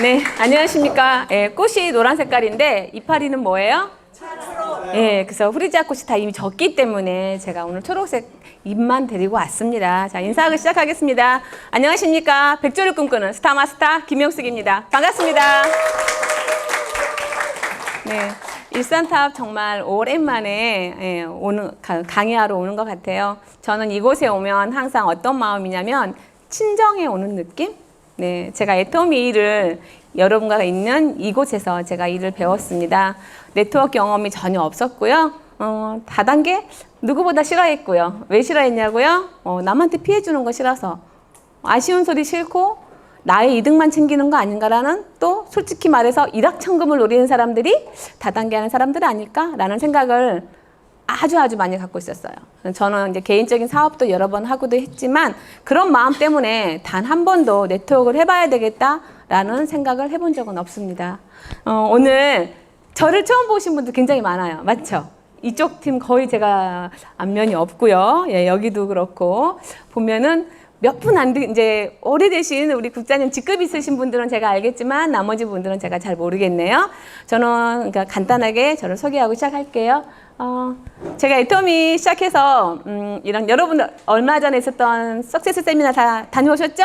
네, 안녕하십니까. 꽃이 노란 색깔인데 이파리는 뭐예요? 그래서 후리지아 꽃이 다 이미 졌기 때문에 제가 오늘 초록색 잎만 데리고 왔습니다. 자, 인사하기 시작하겠습니다. 안녕하십니까. 백조를 꿈꾸는 스타마스터 김영숙입니다. 반갑습니다. 네, 일산탑 정말 오랜만에 강의하러 오는 것 같아요. 저는 이곳에 오면 항상 어떤 마음이냐면 친정에 오는 느낌? 네, 제가 애터미 일을 여러분과 있는 이곳에서 제가 일을 배웠습니다. 네트워크 경험이 전혀 없었고요. 다단계 누구보다 싫어했고요. 왜 싫어했냐고요? 남한테 피해주는 거 싫어서. 아쉬운 소리 싫고 나의 이득만 챙기는 거 아닌가라는, 또 솔직히 말해서 일확천금을 노리는 사람들이 다단계 하는 사람들 아닐까라는 생각을 아주 많이 갖고 있었어요. 저는 이제 개인적인 사업도 여러 번 하고도 했지만 그런 마음 때문에 단 한 번도 네트워크를 해봐야 되겠다라는 생각을 해본 적은 없습니다. 오늘 저를 처음 보신 분들 굉장히 많아요. 맞죠? 이쪽 팀 거의 제가 안면이 없고요. 예, 여기도 그렇고 보면은 몇 분 이제 오래되신 우리 국장님 직급 있으신 분들은 제가 알겠지만 나머지 분들은 제가 잘 모르겠네요. 저는 그러니까 간단하게 저를 소개하고 시작할게요. 제가 애터미 시작해서 이런 여러분들 얼마 전에 있었던 석세스 세미나 다 다녀오셨죠?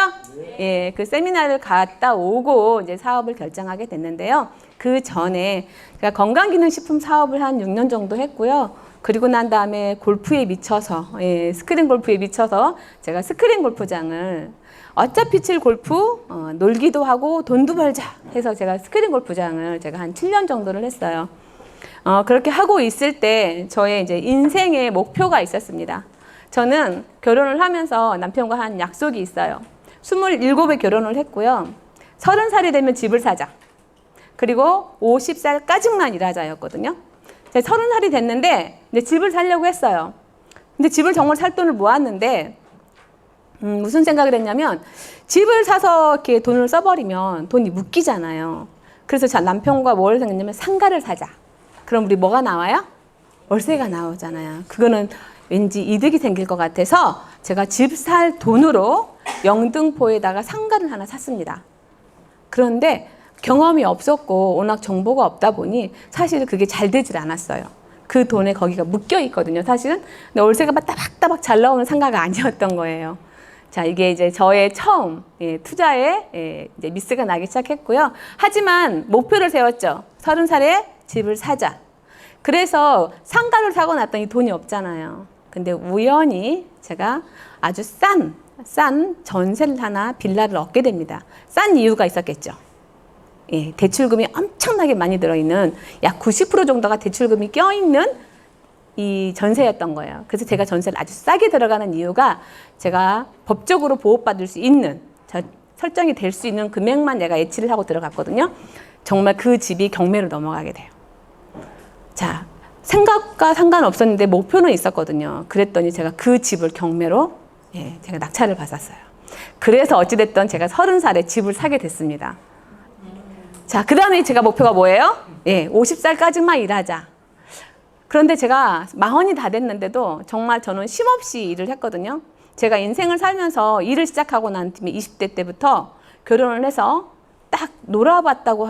예, 그 세미나를 갔다 오고 이제 사업을 결정하게 됐는데요. 그 전에 제가 건강기능식품 사업을 한 6년 정도 했고요. 그리고 난 다음에 골프에 미쳐서, 스크린 골프에 미쳐서 제가 스크린 골프장을 어차피 칠 골프, 놀기도 하고 돈도 벌자 해서 제가 스크린 골프장을 제가 한 7년 정도를 했어요. 그렇게 하고 있을 때 저의 이제 인생의 목표가 있었습니다. 저는 결혼을 하면서 남편과 한 약속이 있어요. 27에 결혼을 했고요. 30살이 되면 집을 사자. 그리고 50살까지만 일하자였거든요. 30살이 됐는데 이제 집을 사려고 했어요. 근데 집을 정말 살 돈을 모았는데 무슨 생각을 했냐면 집을 사서 이렇게 돈을 써버리면 돈이 묶이잖아요. 그래서 저 남편과 뭘 생각했냐면 상가를 사자. 그럼 우리 뭐가 나와요? 월세가 나오잖아요. 그거는 왠지 이득이 생길 것 같아서 제가 집 살 돈으로 영등포에다가 상가를 하나 샀습니다. 그런데 경험이 없었고 워낙 정보가 없다 보니 사실 그게 잘 되질 않았어요. 그 돈에 거기가 묶여 있거든요, 사실은. 근데 월세가 막 따박따박 잘 나오는 상가가 아니었던 거예요. 자, 이게 이제 저의 처음 투자에 이제 미스가 나기 시작했고요. 하지만 목표를 세웠죠. 30살에 집을 사자. 그래서 상가를 사고 났더니 돈이 없잖아요. 근데 우연히 제가 아주 싼 전세를 하나 빌라를 얻게 됩니다. 싼 이유가 있었겠죠. 예, 대출금이 엄청나게 많이 들어있는 약 90% 정도가 대출금이 껴있는 이 전세였던 거예요. 그래서 제가 전세를 아주 싸게 들어가는 이유가 제가 법적으로 보호받을 수 있는, 설정이 될 수 있는 금액만 내가 예치를 하고 들어갔거든요. 정말 그 집이 경매로 넘어가게 돼요. 자, 생각과 상관없었는데 목표는 있었거든요. 그랬더니 제가 그 집을 경매로 제가 낙찰을 받았어요. 그래서 어찌됐든 제가 30살에 집을 사게 됐습니다. 자, 그 다음에 제가 목표가 뭐예요? 50살까지만 일하자. 그런데 제가 40이 다 됐는데도 정말 저는 쉼없이 일을 했거든요. 제가 인생을 살면서 일을 시작하고 난 뒤에 20대 때부터 결혼을 해서 딱 놀아봤다고,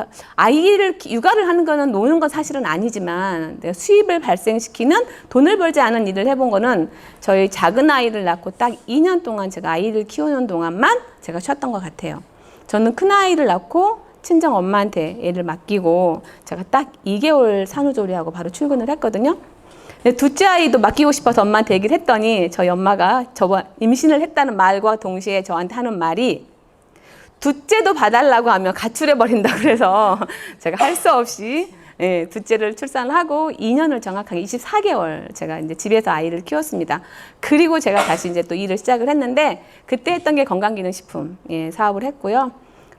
육아를 하는 거는 노는 건 사실은 아니지만 내가 수입을 발생시키는 돈을 벌지 않은 일을 해본 거는 저희 작은 아이를 낳고 딱 2년 동안 제가 아이를 키우는 동안만 제가 쉬었던 것 같아요. 저는 큰 아이를 낳고 친정 엄마한테 애를 맡기고 제가 딱 2개월 산후조리하고 바로 출근을 했거든요. 근데 둘째 아이도 맡기고 싶어서 엄마한테 얘기를 했더니 저희 엄마가 임신을 했다는 말과 동시에 저한테 하는 말이 둘째도 봐달라고 하면 가출해버린다 그래서 제가 할 수 없이 둘째를 출산하고 2년을 정확하게 24개월 제가 이제 집에서 아이를 키웠습니다. 그리고 제가 다시 이제 또 일을 시작을 했는데 그때 했던 게 건강기능식품 사업을 했고요.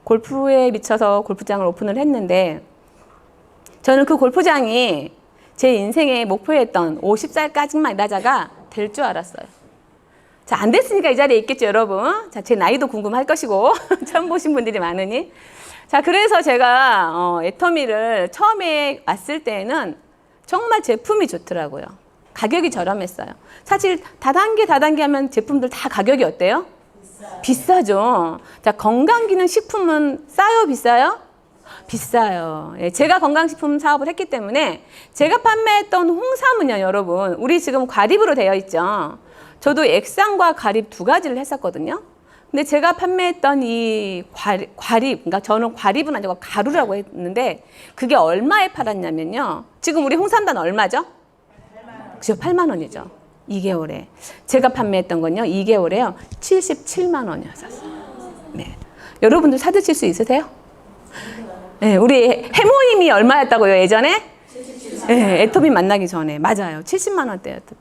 골프에 미쳐서 골프장을 오픈을 했는데 저는 그 골프장이 제 인생의 목표였던 50살까지만 일하자가 될 줄 알았어요. 자, 안 됐으니까 이 자리에 있겠죠, 여러분. 자, 제 나이도 궁금할 것이고 처음 보신 분들이 많으니. 자, 그래서 제가 애터미를 처음에 왔을 때는 정말 제품이 좋더라고요. 가격이 저렴했어요. 사실 다단계 하면 제품들 다 가격이 어때요? 비싸죠. 자, 건강기능식품은 싸요, 비싸요? 비싸요. 예, 제가 건강식품 사업을 했기 때문에 제가 판매했던 홍삼은요, 여러분, 우리 지금 과립으로 되어 있죠. 저도 액상과 과립 두 가지를 했었거든요. 근데 제가 판매했던 이 과립, 그러니까 저는 과립은 아니고 가루라고 했는데 그게 얼마에 팔았냐면요. 지금 우리 홍삼단 얼마죠? 8만 8만 원이죠. 2개월에. 제가 판매했던 건요, 2개월에요, 77만 원이었어요. 네. 여러분들 사드실 수 있으세요? 네, 우리 해모임이 얼마였다고요, 예전에? 네, 애터미 만나기 전에. 맞아요. 70만 원대였던.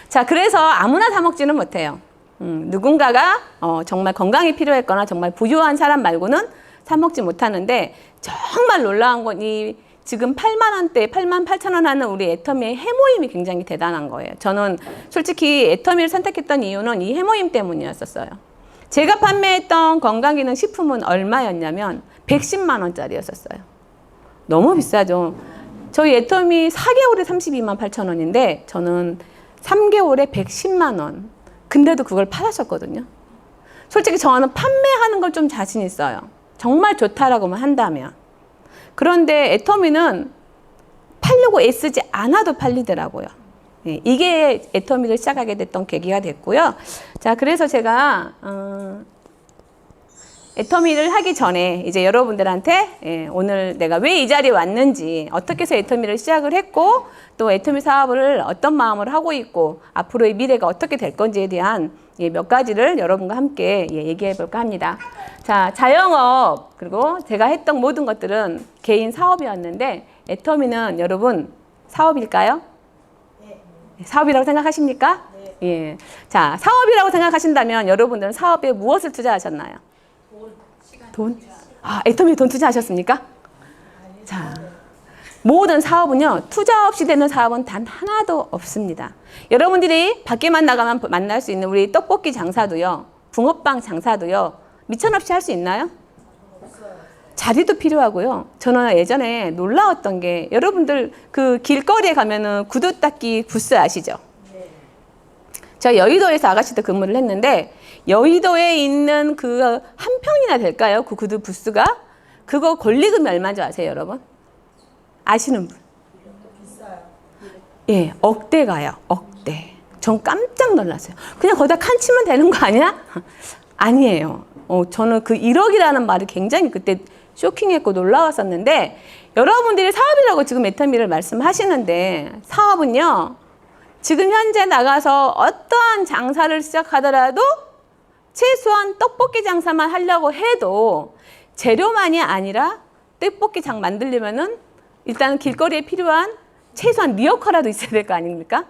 자, 그래서 아무나 사 먹지는 못해요. 누군가가 정말 건강이 필요했거나 정말 부유한 사람 말고는 사 먹지 못하는데, 정말 놀라운 건 이 지금 8만 원대, 8만 8천 원 하는 우리 애터미의 해모임이 굉장히 대단한 거예요. 저는 솔직히 애터미를 선택했던 이유는 이 해모임 때문이었어요. 제가 판매했던 건강기능식품은 얼마였냐면 110만 원짜리였었어요. 너무 비싸죠. 저희 애터미 4개월에 32만 8천 원인데 저는 3개월에 110만 원. 근데도 그걸 팔았었거든요. 솔직히 저는 판매하는 걸 좀 자신 있어요. 정말 좋다라고만 한다면. 그런데 애터미는 팔려고 애쓰지 않아도 팔리더라고요. 예, 이게 애터미를 시작하게 됐던 계기가 됐고요. 자, 그래서 제가 애터미를 하기 전에 이제 여러분들한테 오늘 내가 왜 이 자리에 왔는지, 어떻게 해서 애터미를 시작을 했고, 또 애터미 사업을 어떤 마음으로 하고 있고, 앞으로의 미래가 어떻게 될 건지에 대한 몇 가지를 여러분과 함께 얘기해 볼까 합니다. 자, 자영업, 그리고 제가 했던 모든 것들은 개인 사업이었는데, 애터미는 여러분 사업일까요? 네. 사업이라고 생각하십니까? 네. 예. 자, 사업이라고 생각하신다면 여러분들은 사업에 무엇을 투자하셨나요? 돈? 아, 애터미에 돈 투자하셨습니까? 자, 모든 사업은요, 투자 없이 되는 사업은 단 하나도 없습니다. 여러분들이 밖에만 나가면 만날 수 있는 우리 떡볶이 장사도요, 붕어빵 장사도요, 미천없이 할 수 있나요? 자리도 필요하고요. 저는 예전에 놀라웠던 게, 여러분들 그 길거리에 가면은 구두 닦기 부스 아시죠? 저 여의도에서 아가씨도 근무를 했는데, 여의도에 있는 그 한 평이나 될까요? 그 구두 부스가? 그거 권리금이 얼마인지 아세요, 여러분? 아시는 분? 예, 억대 가요, 억대. 전 깜짝 놀랐어요. 그냥 거기다 칸 치면 되는 거 아니야? 아니에요. 저는 그 1억이라는 말이 굉장히 그때 쇼킹했고 놀라웠었는데, 여러분들이 사업이라고 지금 애터미를 말씀하시는데, 사업은요, 지금 현재 나가서 어떠한 장사를 시작하더라도 최소한 떡볶이 장사만 하려고 해도 재료만이 아니라 떡볶이 장 만들려면은 일단 길거리에 필요한 최소한 리어커라도 있어야 될 거 아닙니까?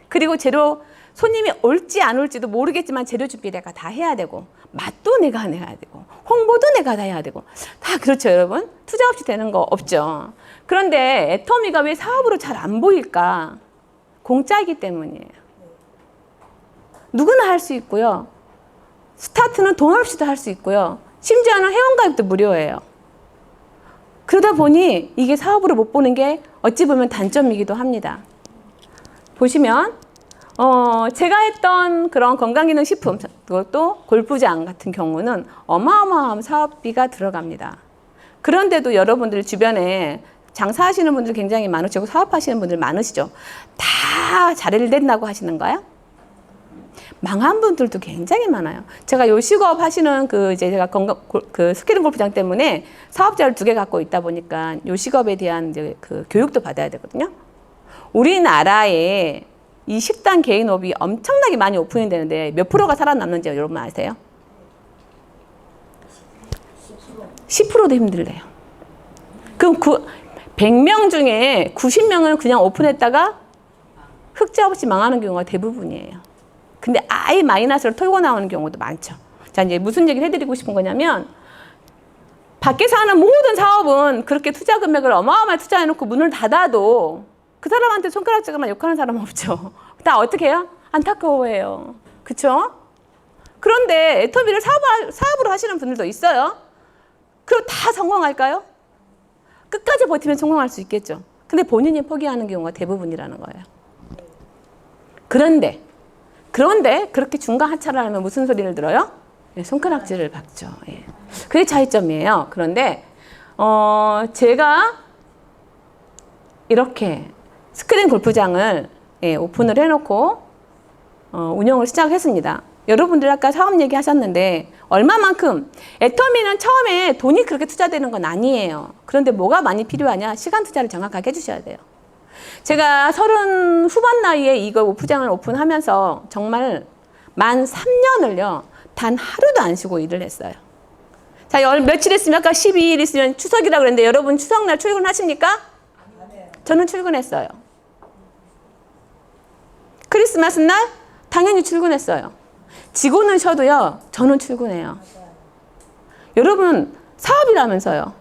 그리고 재료, 손님이 올지 안 올지도 모르겠지만 재료 준비 내가 다 해야 되고, 맛도 내가 해야 되고, 홍보도 내가 다 해야 되고, 다 그렇죠, 여러분? 투자 없이 되는 거 없죠. 그런데 애터미가 왜 사업으로 잘 안 보일까? 공짜이기 때문이에요. 누구나 할 수 있고요. 스타트는 돈 없이도 할 수 있고요. 심지어는 회원가입도 무료예요. 그러다 보니 이게 사업으로 못 보는 게 어찌 보면 단점이기도 합니다. 보시면 제가 했던 그런 건강기능식품, 그것도 골프장 같은 경우는 어마어마한 사업비가 들어갑니다. 그런데도 여러분들 주변에 장사하시는 분들 굉장히 많으시고 사업하시는 분들 많으시죠. 다 잘 된다고 하시는가요? 망한 분들도 굉장히 많아요. 제가 요식업 하시는 제가 그 스케이팅 골프장 때문에 사업자를 2개 갖고 있다 보니까 요식업에 대한 이제 그 교육도 받아야 되거든요. 우리나라에 이 식당 개인업이 엄청나게 많이 오픈이 되는데 몇 프로가 살아남는지 여러분 아세요? 10%도 힘들래요. 그럼 100명 중에 90명은 그냥 오픈했다가 흑자 없이 망하는 경우가 대부분이에요. 근데 아예 마이너스를 털고 나오는 경우도 많죠. 자, 이제 무슨 얘기를 해드리고 싶은 거냐면, 밖에서 하는 모든 사업은 그렇게 투자 금액을 어마어마하게 투자해놓고 문을 닫아도 그 사람한테 손가락질만 욕하는 사람은 없죠. 다 어떻게 해요? 안타까워해요. 그쵸? 그런데 애터미를 사업으로 하시는 분들도 있어요. 그럼 다 성공할까요? 끝까지 버티면 성공할 수 있겠죠. 근데 본인이 포기하는 경우가 대부분이라는 거예요. 그런데 그렇게 중간 하차를 하면 무슨 소리를 들어요? 예, 손가락질을 받죠. 예. 그게 차이점이에요. 그런데 제가 이렇게 스크린 골프장을 오픈을 해놓고 운영을 시작했습니다. 여러분들 아까 사업 얘기 하셨는데 얼마만큼 애터미는 처음에 돈이 그렇게 투자되는 건 아니에요. 그런데 뭐가 많이 필요하냐? 시간 투자를 정확하게 해주셔야 돼요. 제가 30 후반 나이에 이거 골프장을 오픈하면서 정말 만 3년을요 단 하루도 안 쉬고 일을 했어요. 자, 며칠 있으면 아까 12일 있으면 추석이라고 그랬는데 여러분 추석날 출근하십니까? 저는 출근했어요. 크리스마스 날 당연히 출근했어요. 직원은 쉬어도요 저는 출근해요. 여러분 사업이라면서요.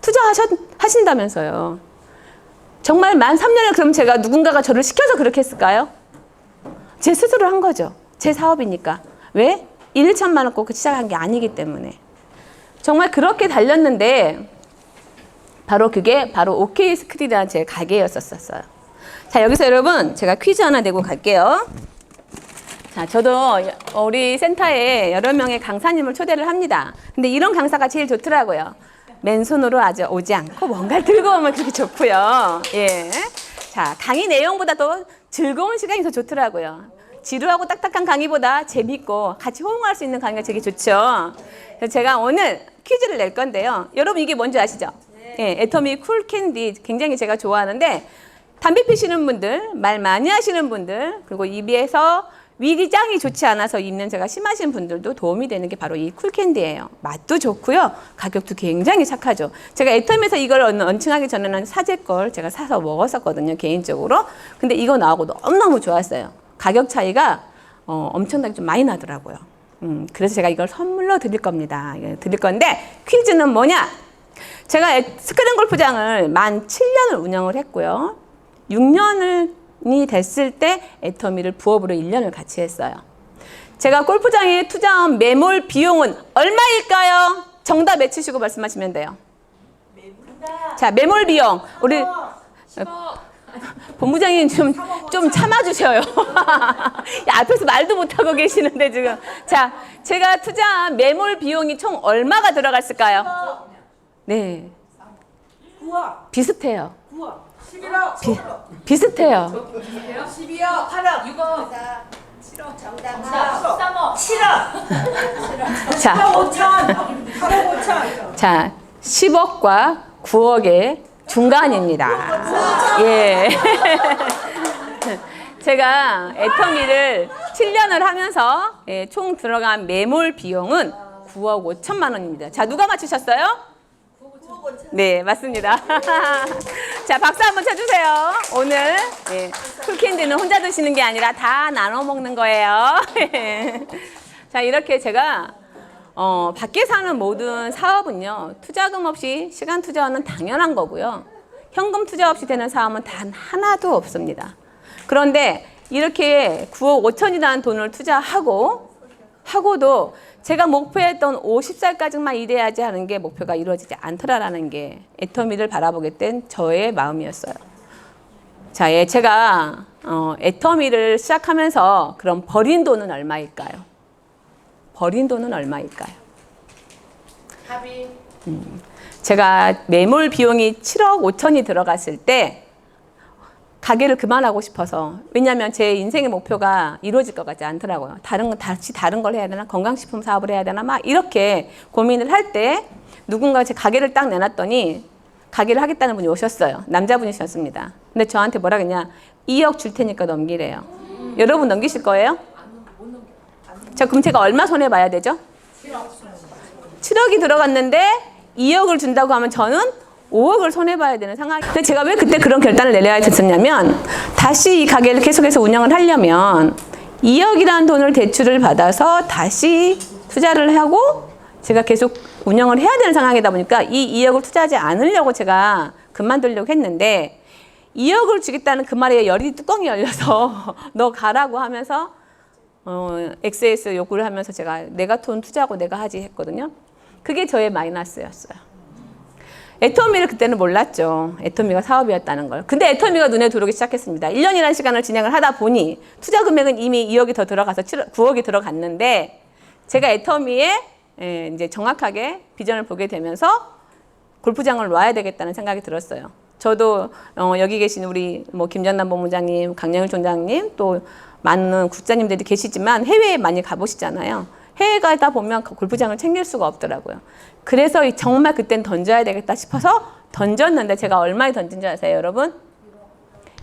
투자하신다면서요. 정말 만 3년을 그럼 제가 누군가가 저를 시켜서 그렇게 했을까요? 제 스스로 한 거죠. 제 사업이니까. 왜? 1, 2천만 원 꼭 시작한 게 아니기 때문에. 정말 그렇게 달렸는데 바로 그게 바로 OK 스크린이라는 제 가게였었어요. 자, 여기서 여러분 제가 퀴즈 하나 내고 갈게요. 자, 저도 우리 센터에 여러 명의 강사님을 초대를 합니다. 근데 이런 강사가 제일 좋더라고요. 맨손으로 아주 오지 않고 뭔가를 들고 오면 그렇게 좋고요. 예. 자, 강의 내용보다 더 즐거운 시간이 더 좋더라고요. 지루하고 딱딱한 강의보다 재밌고 같이 호응할 수 있는 강의가 되게 좋죠. 그래서 제가 오늘 퀴즈를 낼 건데요. 여러분 이게 뭔지 아시죠? 예, 애터미 쿨 캔디 굉장히 제가 좋아하는데 담배 피시는 분들, 말 많이 하시는 분들, 그리고 입에서 위장이 좋지 않아서 입는 제가 심하신 분들도 도움이 되는 게 바로 이 쿨캔디예요. 맛도 좋고요. 가격도 굉장히 착하죠. 제가 애터미에서 이걸 런칭하기 전에는 사제 걸 제가 사서 먹었었거든요. 개인적으로. 근데 이거 나오고 너무너무 좋았어요. 가격 차이가 엄청나게 좀 많이 나더라고요. 그래서 제가 이걸 선물로 드릴 겁니다. 드릴 건데 퀴즈는 뭐냐? 제가 스크린 골프장을 만 7년을 운영을 했고요. 6년이 됐을 때 애터미를 부업으로 1년을 같이 했어요. 제가 골프장에 투자한 매몰 비용은 얼마일까요? 정답 외치시고 말씀하시면 돼요. 자, 매몰 비용. 우리 본부장님 좀 참아주셔요. 앞에서 말도 못하고 계시는데 지금. 자, 제가 투자한 매몰 비용이 총 얼마가 들어갔을까요? 네. 9억. 비슷해요. 9억. 11억. 비슷해요. 12억. 8억. 6억. 7억. 정답. 13억. 7억. 자, 8억 5천. 8억 5천. 자, 10억과 9억의 중간입니다. 예. 제가 애터미를 7년을 하면서 총 들어간 매몰 비용은 9억 5천만 원입니다. 자, 누가 맞추셨어요? 네, 맞습니다. 자, 박수 한번 쳐주세요. 오늘 쿨캔디는 혼자 드시는 게 아니라 다 나눠 먹는 거예요. 자, 이렇게 제가 밖에서 하는 모든 사업은요, 투자금 없이 시간 투자는 당연한 거고요. 현금 투자 없이 되는 사업은 단 하나도 없습니다. 그런데 이렇게 9억 5천이라는 돈을 하고도 제가 목표했던 50살까지만 일해야지 하는 게 목표가 이루어지지 않더라라는 게 애터미를 바라보게 된 저의 마음이었어요. 자, 제가 애터미를 시작하면서 그럼 버린 돈은 얼마일까요? 버린 돈은 얼마일까요? 합의. 제가 매몰 비용이 7억 5천이 들어갔을 때 가게를 그만하고 싶어서, 왜냐하면 제 인생의 목표가 이루어질 것 같지 않더라고요. 다른 걸 해야 되나, 건강식품 사업을 해야 되나, 막 이렇게 고민을 할 때 누군가 제 가게를 딱 내놨더니 가게를 하겠다는 분이 오셨어요. 남자분이셨습니다. 근데 저한테 뭐라 그랬냐? 2억 줄 테니까 넘기래요. 여러분 넘기실 거예요? 자, 그럼 제가 얼마 손해 봐야 되죠? 7억이 들어갔는데 2억을 준다고 하면 저는 5억을 손해봐야 되는 상황이. 근데 제가 왜 그때 그런 결단을 내려야 했었냐면, 다시 이 가게를 계속해서 운영을 하려면 2억이라는 돈을 대출을 받아서 다시 투자를 하고 제가 계속 운영을 해야 되는 상황이다 보니까 이 2억을 투자하지 않으려고 제가 그만두려고 했는데, 2억을 주겠다는 그 말에 열이 뚜껑이 열려서 너 가라고 하면서 XS 요구를 하면서 제가 내가 돈 투자하고 내가 하지 했거든요. 그게 저의 마이너스였어요. 애터미를 그때는 몰랐죠. 애터미가 사업이었다는 걸. 근데 애터미가 눈에 들어오기 시작했습니다. 1년이라는 시간을 진행을 하다 보니 투자 금액은 이미 2억이 더 들어가서 9억이 들어갔는데, 제가 애터미에 이제 정확하게 비전을 보게 되면서 골프장을 놔야 되겠다는 생각이 들었어요. 저도 여기 계신 우리 뭐 김전남 본부장님, 강영일 총장님 또 많은 국장님들이 계시지만 해외에 많이 가보시잖아요. 해외 가다 보면 골프장을 챙길 수가 없더라고요. 그래서 정말 그땐 던져야 되겠다 싶어서 던졌는데 제가 얼마에 던진 줄 아세요, 여러분?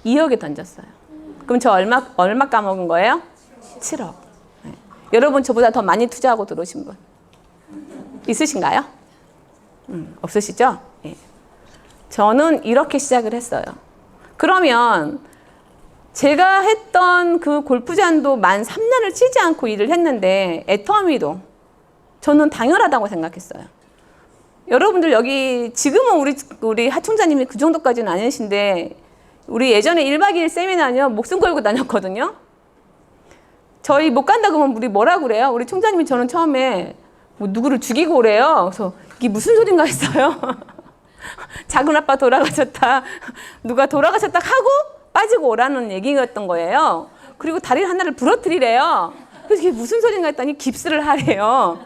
2억에 던졌어요. 그럼 저 얼마 까먹은 거예요? 7억. 네. 여러분 저보다 더 많이 투자하고 들어오신 분 있으신가요? 없으시죠? 네. 저는 이렇게 시작을 했어요. 그러면 제가 했던 그 골프장도 만 3년을 치지 않고 일을 했는데 애터미도 저는 당연하다고 생각했어요. 여러분들 여기 지금은 우리 하 총장님이 그 정도까지는 아니신데 우리 예전에 1박 2일 세미나요 목숨 걸고 다녔거든요. 저희 못 간다 그러면 우리 뭐라 그래요? 우리 총장님이 저는 처음에 뭐 누구를 죽이고 오래요. 그래서 이게 무슨 소린가 했어요. 작은 아빠 돌아가셨다. 누가 돌아가셨다 하고 빠지고 오라는 얘기였던 거예요. 그리고 다리 하나를 부러뜨리래요. 그래서 이게 무슨 소린가 했더니 깁스를 하래요.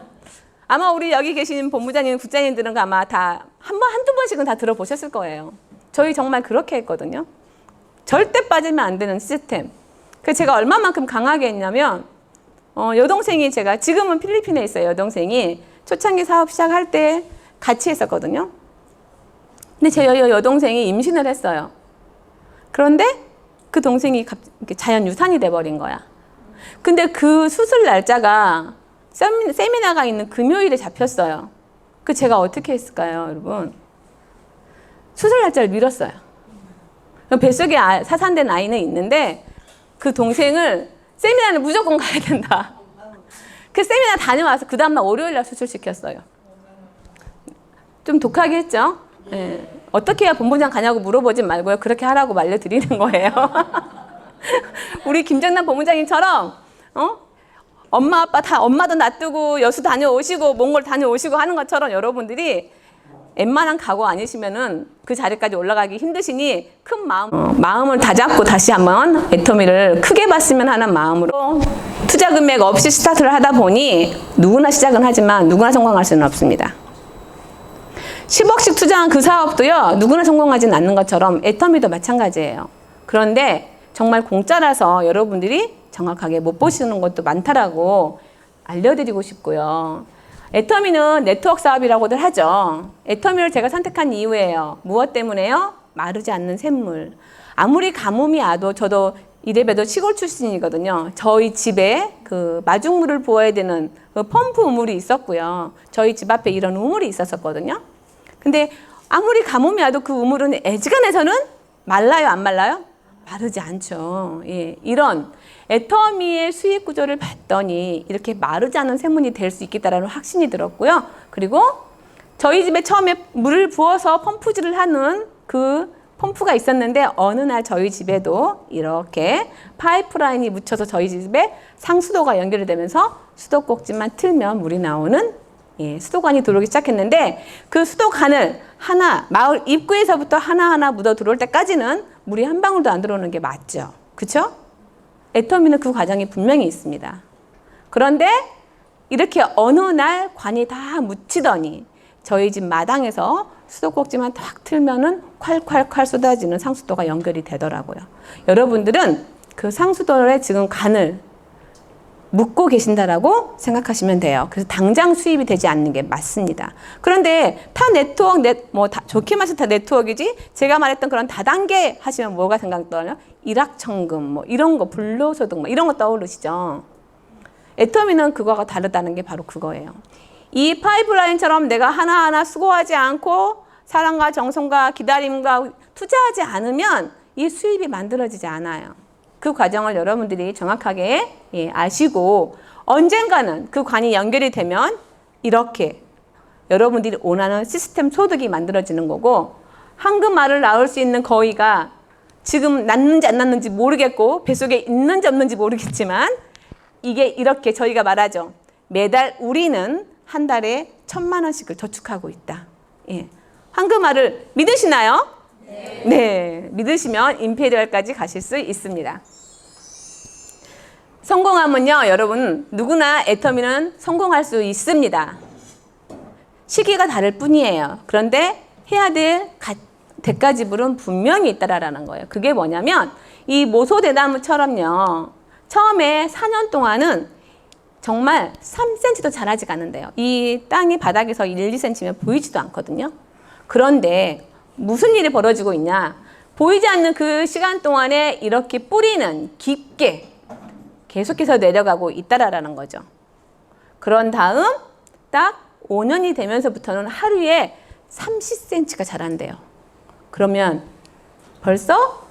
아마 우리 여기 계신 본부장님, 국장님들은 아마 다 한두 번씩은 다 들어보셨을 거예요. 저희 정말 그렇게 했거든요. 절대 빠지면 안 되는 시스템. 그래서 제가 얼마만큼 강하게 했냐면 여동생이 제가 지금은 필리핀에 있어요. 여동생이 초창기 사업 시작할 때 같이 했었거든요. 근데 제 여동생이 임신을 했어요. 그런데 그 동생이 자연 유산이 돼버린 거야. 근데 그 수술 날짜가 세미나가 있는 금요일에 잡혔어요. 그 제가 어떻게 했을까요, 여러분? 수술 날짜를 미뤘어요. 뱃속에 사산된 아이는 있는데 그 동생을 세미나를 무조건 가야 된다. 그 세미나 다녀와서 그 다음날 월요일날 수술시켰어요. 좀 독하게 했죠? 네. 어떻게 해야 본부장 가냐고 물어보지 말고요. 그렇게 하라고 말려드리는 거예요. 우리 김정남 본부장님처럼 엄마 아빠 다 엄마도 놔두고 여수 다녀오시고 몽골 다녀오시고 하는 것처럼 여러분들이 웬만한 각오 아니시면은 그 자리까지 올라가기 힘드시니 큰 마음을 다잡고 다시 한번 애터미를 크게 봤으면 하는 마음으로 투자 금액 없이 스타트를 하다 보니 누구나 시작은 하지만 누구나 성공할 수는 없습니다. 10억씩 투자한 그 사업도요, 누구나 성공하지는 않는 것처럼 애터미도 마찬가지예요. 그런데 정말 공짜라서 여러분들이 정확하게 못 보시는 것도 많다라고 알려드리고 싶고요. 애터미는 네트워크 사업이라고들 하죠. 애터미를 제가 선택한 이유예요. 무엇 때문에요? 마르지 않는 샘물. 아무리 가뭄이 와도 저도 이래봬도 시골 출신이거든요. 저희 집에 그 마중물을 부어야 되는 그 펌프 우물이 있었고요. 저희 집 앞에 이런 우물이 있었거든요. 근데 아무리 가뭄이 와도 그 우물은 애지간해서는 말라요, 안 말라요? 마르지 않죠. 예, 이런 애터미의 수익 구조를 봤더니 이렇게 마르지 않은 샘물이 될 수 있겠다라는 확신이 들었고요. 그리고 저희 집에 처음에 물을 부어서 펌프질을 하는 그 펌프가 있었는데 어느 날 저희 집에도 이렇게 파이프라인이 묻혀서 저희 집에 상수도가 연결이 되면서 수도꼭지만 틀면 물이 나오는 수도관이 들어오기 시작했는데 그 수도관을 마을 입구에서부터 하나하나 묻어 들어올 때까지는 물이 한 방울도 안 들어오는 게 맞죠. 그렇죠? 애터미는 그 과정이 분명히 있습니다. 그런데 이렇게 어느 날 관이 다 묻히더니 저희 집 마당에서 수도꼭지만 탁 틀면은 콸콸콸 쏟아지는 상수도가 연결이 되더라고요. 여러분들은 그 상수도에 지금 관을 묻고 계신다라고 생각하시면 돼요. 그래서 당장 수입이 되지 않는 게 맞습니다. 그런데 타 네트워크, 좋게 말해서 다 네트워크이지, 제가 말했던 그런 다단계 하시면 뭐가 생각나요? 일확천금, 이런 거, 불로소득, 이런 거 떠오르시죠? 애터미는 그거와 다르다는 게 바로 그거예요. 이 파이프라인처럼 내가 하나하나 수고하지 않고 사랑과 정성과 기다림과 투자하지 않으면 이 수입이 만들어지지 않아요. 그 과정을 여러분들이 정확하게 아시고 언젠가는 그 관이 연결이 되면 이렇게 여러분들이 원하는 시스템 소득이 만들어지는 거고, 황금알을 낳을 수 있는 거위가 지금 낳는지 안 낳는지 모르겠고 뱃속에 있는지 없는지 모르겠지만 이게 이렇게 저희가 말하죠. 매달 우리는 한 달에 1,000만 원씩을 저축하고 있다. 황금알을 믿으시나요? 네, 믿으시면 임페리얼까지 가실 수 있습니다. 성공하면요, 여러분 누구나 애터미는 성공할 수 있습니다. 시기가 다를 뿐이에요. 그런데 해야 될 대가 지불은 분명히 있다라는 거예요. 그게 뭐냐면 이 모소대나무처럼요. 처음에 4년 동안은 정말 3cm도 자라지가 않는데요. 이 땅이 바닥에서 1, 2cm면 보이지도 않거든요. 그런데 무슨 일이 벌어지고 있냐? 보이지 않는 그 시간 동안에 이렇게 뿌리는 깊게 계속해서 내려가고 있다라는 거죠. 그런 다음 딱 5년이 되면서부터는 하루에 30cm가 자란대요. 그러면 벌써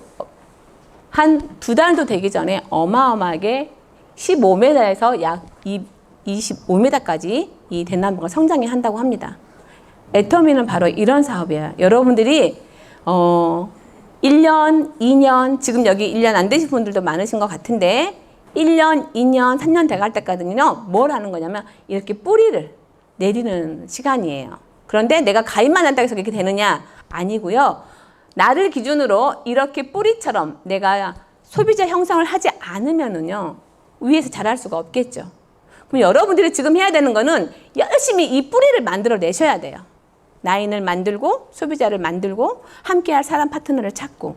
한 2달도 되기 전에 어마어마하게 15m에서 약 25m까지 이 대나무가 성장이 한다고 합니다. 애터미는 바로 이런 사업이에요. 여러분들이 1년, 2년, 지금 여기 1년 안 되신 분들도 많으신 것 같은데 1년, 2년, 3년 돼갈 때까지는요. 뭘 하는 거냐면 이렇게 뿌리를 내리는 시간이에요. 그런데 내가 가입만 한다고 해서 그렇게 되느냐? 아니고요. 나를 기준으로 이렇게 뿌리처럼 내가 소비자 형성을 하지 않으면은요. 위에서 자랄 수가 없겠죠. 그럼 여러분들이 지금 해야 되는 거는 열심히 이 뿌리를 만들어 내셔야 돼요. 라인을 만들고 소비자를 만들고 함께할 사람 파트너를 찾고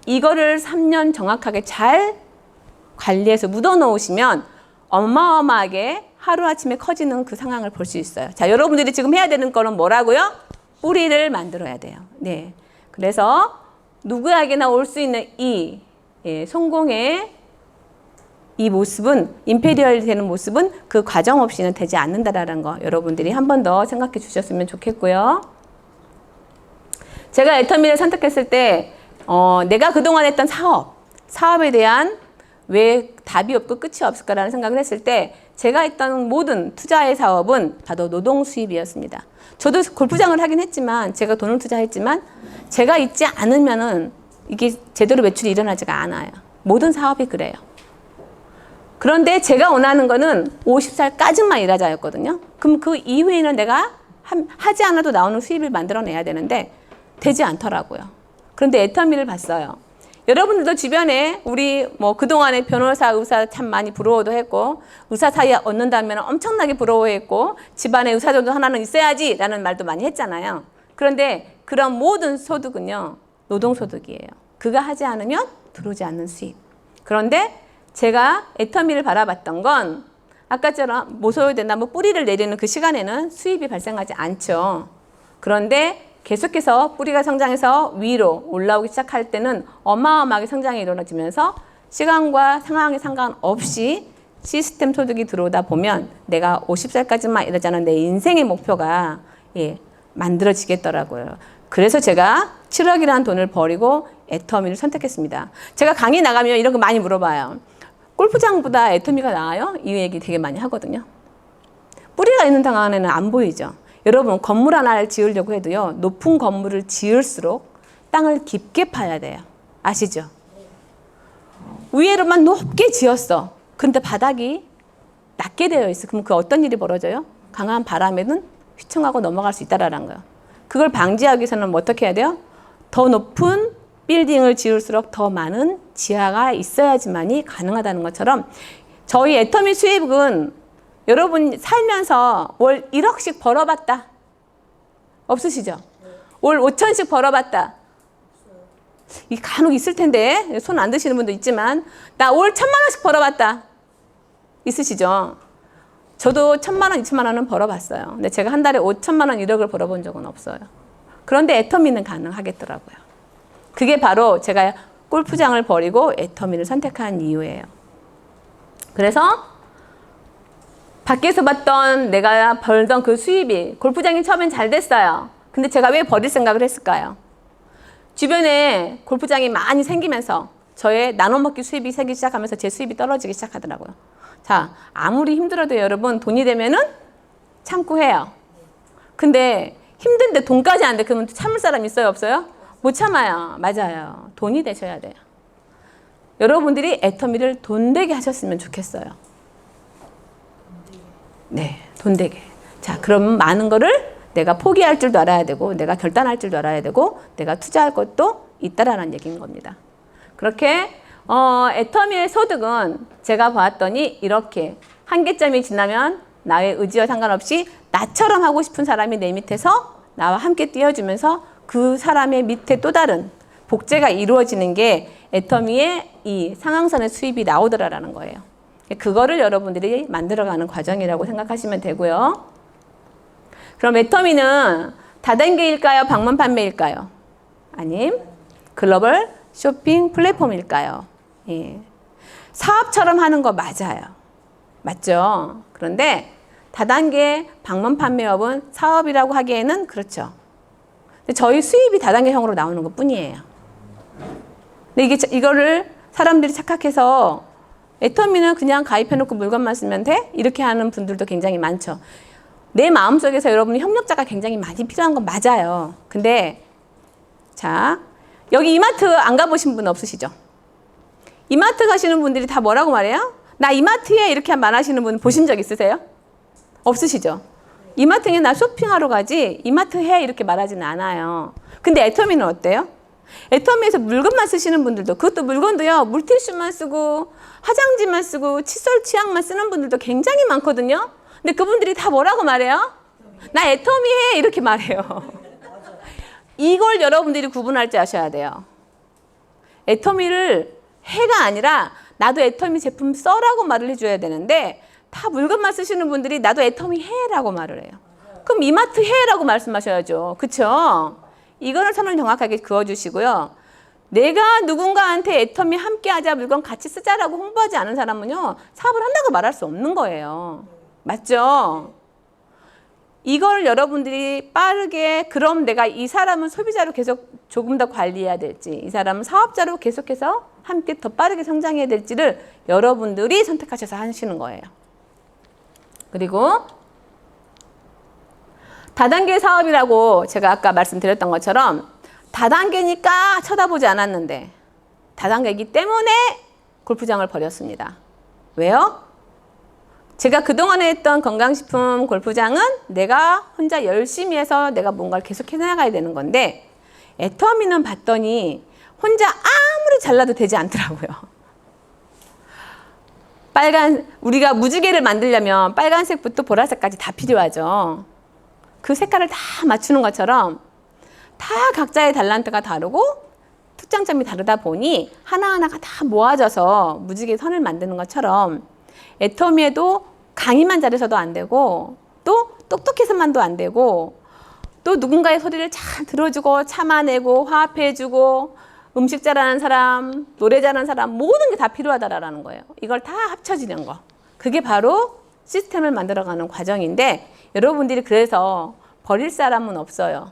이거를 3년 정확하게 잘 관리해서 묻어 놓으시면 어마어마하게 하루아침에 커지는 그 상황을 볼 수 있어요. 자, 여러분들이 지금 해야 되는 거는 뭐라고요? 뿌리를 만들어야 돼요. 네. 그래서 누구에게나 올 수 있는 이 성공의 이 모습은 임페리얼이 되는 모습은 그 과정 없이는 되지 않는다라는 거 여러분들이 한 번 더 생각해 주셨으면 좋겠고요. 제가 애터미를 선택했을 때 내가 그동안 했던 사업에 대한 왜 답이 없고 끝이 없을까라는 생각을 했을 때 제가 했던 모든 투자의 사업은 바로 노동 수입이었습니다. 저도 골프장을 하긴 했지만 제가 돈을 투자했지만 제가 있지 않으면은 이게 제대로 매출이 일어나지가 않아요. 모든 사업이 그래요. 그런데 제가 원하는 거는 50살까지만 일하자였거든요. 그럼 그 이후에는 내가 하지 않아도 나오는 수입을 만들어내야 되는데 되지 않더라고요. 그런데 애터미를 봤어요. 여러분들도 주변에 우리 뭐 그동안에 변호사, 의사 참 많이 부러워도 했고 의사 사이에 얻는다면 엄청나게 부러워했고 집안에 의사 정도 하나는 있어야지 라는 말도 많이 했잖아요. 그런데 그런 모든 소득은요. 노동소득이에요. 그가 하지 않으면 들어오지 않는 수입. 그런데 제가 애터미를 바라봤던 건 아까처럼 모소대나무 뿌리를 내리는 그 시간에는 수입이 발생하지 않죠. 그런데 계속해서 뿌리가 성장해서 위로 올라오기 시작할 때는 어마어마하게 성장이 일어나지면서 시간과 상황에 상관없이 시스템 소득이 들어오다 보면 내가 50살까지만 이러자는 내 인생의 목표가 만들어지겠더라고요. 그래서 제가 7억이라는 돈을 버리고 애터미를 선택했습니다. 제가 강의 나가면 이런 거 많이 물어봐요. 골프장보다 애터미가 나아요? 이 얘기 되게 많이 하거든요. 뿌리가 있는 동안에는 안 보이죠. 여러분 건물 하나를 지으려고 해도요. 높은 건물을 지을수록 땅을 깊게 파야 돼요. 아시죠? 위에로만 높게 지었어. 그런데 바닥이 낮게 되어 있어. 그럼 그 어떤 일이 벌어져요? 강한 바람에는 휘청하고 넘어갈 수 있다라는 거예요. 그걸 방지하기 위해서는 뭐 어떻게 해야 돼요? 더 높은 빌딩을 지을수록 더 많은 지하가 있어야지만이 가능하다는 것처럼 저희 애터미 수입은 여러분 살면서 월 1억씩 벌어봤다. 없으시죠? 월 5천씩 벌어봤다. 이 간혹 있을 텐데 손 안 드시는 분도 있지만 나 월 1,000만 원씩 벌어봤다. 있으시죠? 저도 1,000만 원, 2,000만 원은 벌어봤어요. 근데 제가 한 달에 5천만 원, 1억을 벌어본 적은 없어요. 그런데 애터미는 가능하겠더라고요. 그게 바로 제가 골프장을 버리고 애터미를 선택한 이유예요. 그래서 밖에서 봤던 내가 벌던 그 수입이 골프장이 처음엔 잘 됐어요. 근데 제가 왜 버릴 생각을 했을까요? 주변에 골프장이 많이 생기면서 저의 나눠먹기 수입이 생기기 시작하면서 제 수입이 떨어지기 시작하더라고요. 자, 아무리 힘들어도 여러분 돈이 되면은 참고 해요. 근데 힘든데 돈까지 안 돼. 그러면 참을 사람 있어요? 없어요? 못 참아요. 맞아요. 돈이 되셔야 돼요. 여러분들이 애터미를 돈 되게 하셨으면 좋겠어요. 네, 돈 되게. 자, 그럼 많은 거를 내가 포기할 줄도 알아야 되고 내가 결단할 줄도 알아야 되고 내가 투자할 것도 있다라는 얘기인 겁니다. 그렇게 애터미의 소득은 제가 봤더니 이렇게 한계점이 지나면 나의 의지와 상관없이 나처럼 하고 싶은 사람이 내 밑에서 나와 함께 뛰어주면서 그 사람의 밑에 또 다른 복제가 이루어지는 게 애터미의 이 상향선의 수입이 나오더라라는 거예요. 그거를 여러분들이 만들어가는 과정이라고 생각하시면 되고요. 그럼 애터미는 다단계일까요? 방문 판매일까요? 아님 글로벌 쇼핑 플랫폼일까요? 예. 사업처럼 하는 거 맞아요. 맞죠? 그런데 다단계 방문 판매업은 사업이라고 하기에는 그렇죠. 근데 저희 수입이 다단계형으로 나오는 것 뿐이에요. 근데 이거를 사람들이 착각해서 애터미는 그냥 가입해놓고 물건만 쓰면 돼? 이렇게 하는 분들도 굉장히 많죠. 내 마음속에서 여러분 협력자가 굉장히 많이 필요한 건 맞아요. 근데 자, 여기 이마트 안 가보신 분 없으시죠? 이마트 가시는 분들이 다 뭐라고 말해요? 나 이마트에 이렇게 말하시는 분 보신 적 있으세요? 없으시죠? 이마트에 나 쇼핑하러 가지 이마트에 이렇게 말하지는 않아요. 근데 애터미는 어때요? 애터미에서 물건만 쓰시는 분들도, 그것도 물건도요, 물티슈만 쓰고 화장지만 쓰고 칫솔 치약만 쓰는 분들도 굉장히 많거든요. 근데 그분들이 다 뭐라고 말해요? 나 애터미해 이렇게 말해요. 이걸 여러분들이 구분할 줄 아셔야 돼요. 애터미를 해가 아니라 나도 애터미 제품 써라고 말을 해줘야 되는데 다 물건만 쓰시는 분들이 나도 애터미 해라고 말을 해요. 그럼 이마트 해라고 말씀하셔야죠. 그쵸? 이거는 선을 정확하게 그어주시고요. 내가 누군가한테 애터미 함께하자, 물건 같이 쓰자라고 홍보하지 않은 사람은요, 사업을 한다고 말할 수 없는 거예요. 맞죠? 이걸 여러분들이 빠르게, 그럼 내가 이 사람은 소비자로 계속 조금 더 관리해야 될지, 이 사람은 사업자로 계속해서 함께 더 빠르게 성장해야 될지를 여러분들이 선택하셔서 하시는 거예요. 그리고 다단계 사업이라고 제가 아까 말씀드렸던 것처럼 다단계니까 쳐다보지 않았는데 다단계이기 때문에 골프장을 버렸습니다. 왜요? 제가 그동안에 했던 건강식품 골프장은 내가 혼자 열심히 해서 내가 뭔가를 계속 해나가야 되는 건데 애터미는 봤더니 혼자 아무리 잘라도 되지 않더라고요. 우리가 무지개를 만들려면 빨간색부터 보라색까지 다 필요하죠. 그 색깔을 다 맞추는 것처럼 다 각자의 달란트가 다르고 특장점이 다르다 보니 하나하나가 다 모아져서 무지개 선을 만드는 것처럼 애터미에도 강의만 잘해서도 안 되고 또 똑똑해서만도 안 되고 또 누군가의 소리를 잘 들어주고 참아내고 화합해주고 음식 잘하는 사람, 노래 잘하는 사람 모든 게 다 필요하다라는 거예요. 이걸 다 합쳐지는 거. 그게 바로 시스템을 만들어가는 과정인데 여러분들이 그래서 버릴 사람은 없어요.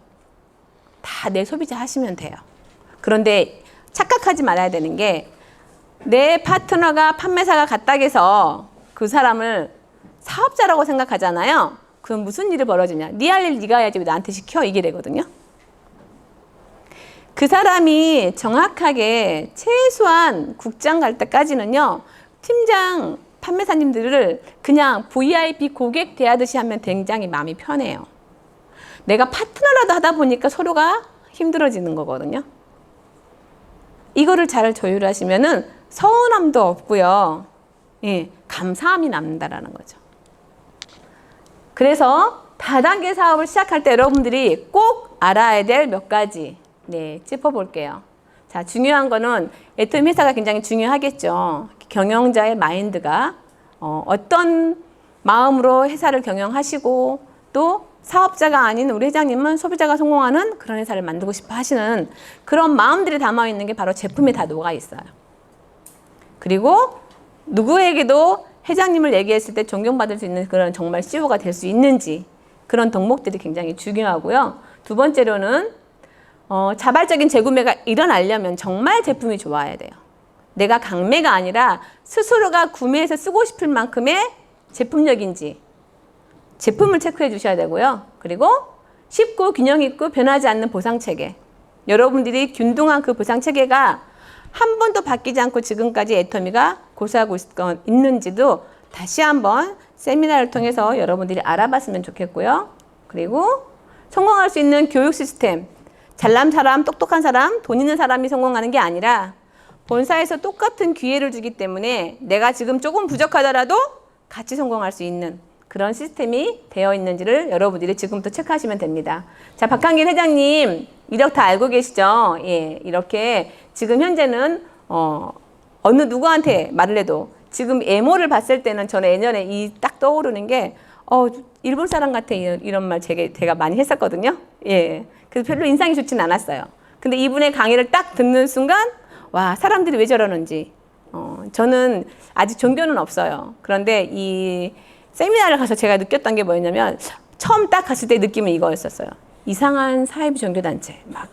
다 내 소비자 하시면 돼요. 그런데 착각하지 말아야 되는 게 내 파트너가 판매사가 같다 해서 그 사람을 사업자라고 생각하잖아요. 그럼 무슨 일이 벌어지냐. 네 할 일 네가 해야지 왜 나한테 시켜? 이게 되거든요. 그 사람이 정확하게 최소한 국장 갈 때까지는요. 팀장 판매사님들을 그냥 VIP 고객 대하듯이 하면 굉장히 마음이 편해요. 내가 파트너라도 하다 보니까 서로가 힘들어지는 거거든요. 이거를 잘 조율하시면은 서운함도 없고요. 예, 감사함이 남는다라는 거죠. 그래서 다단계 사업을 시작할 때 여러분들이 꼭 알아야 될 몇 가지 짚어볼게요. 자, 중요한 거는 애터미 회사가 굉장히 중요하겠죠. 경영자의 마인드가 어떤 마음으로 회사를 경영하시고 또 사업자가 아닌 우리 회장님은 소비자가 성공하는 그런 회사를 만들고 싶어 하시는 그런 마음들이 담아있는 게 바로 제품에 다 녹아 있어요. 그리고 누구에게도 회장님을 얘기했을 때 존경받을 수 있는 그런 정말 CEO가 될 수 있는지 그런 덕목들이 굉장히 중요하고요. 두 번째로는 자발적인 재구매가 일어나려면 정말 제품이 좋아야 돼요. 내가 강매가 아니라 스스로가 구매해서 쓰고 싶을 만큼의 제품력인지 제품을 체크해 주셔야 되고요. 그리고 쉽고 균형 있고 변하지 않는 보상체계. 여러분들이 균등한 그 보상체계가 한 번도 바뀌지 않고 지금까지 애터미가 고수하고 있는지도 다시 한번 세미나를 통해서 여러분들이 알아봤으면 좋겠고요. 그리고 성공할 수 있는 교육 시스템. 잘난 사람, 똑똑한 사람, 돈 있는 사람이 성공하는 게 아니라 본사에서 똑같은 기회를 주기 때문에 내가 지금 조금 부족하더라도 같이 성공할 수 있는 그런 시스템이 되어 있는지를 여러분들이 지금부터 체크하시면 됩니다. 자, 박한길 회장님 이력 다 알고 계시죠? 예, 이렇게 지금 현재는 어느 누구한테 말을 해도 지금 애모를 봤을 때는 저는 예전에 이 딱 떠오르는 게 일본 사람 같아 이런 말 제가 많이 했었거든요. 예, 그래서 별로 인상이 좋진 않았어요. 근데 이분의 강의를 딱 듣는 순간 와, 사람들이 왜 저러는지 저는 아직 종교는 없어요. 그런데 이 세미나를 가서 제가 느꼈던 게 뭐였냐면 처음 딱 갔을 때 느낌은 이거였었어요. 이상한 사회부 종교단체 막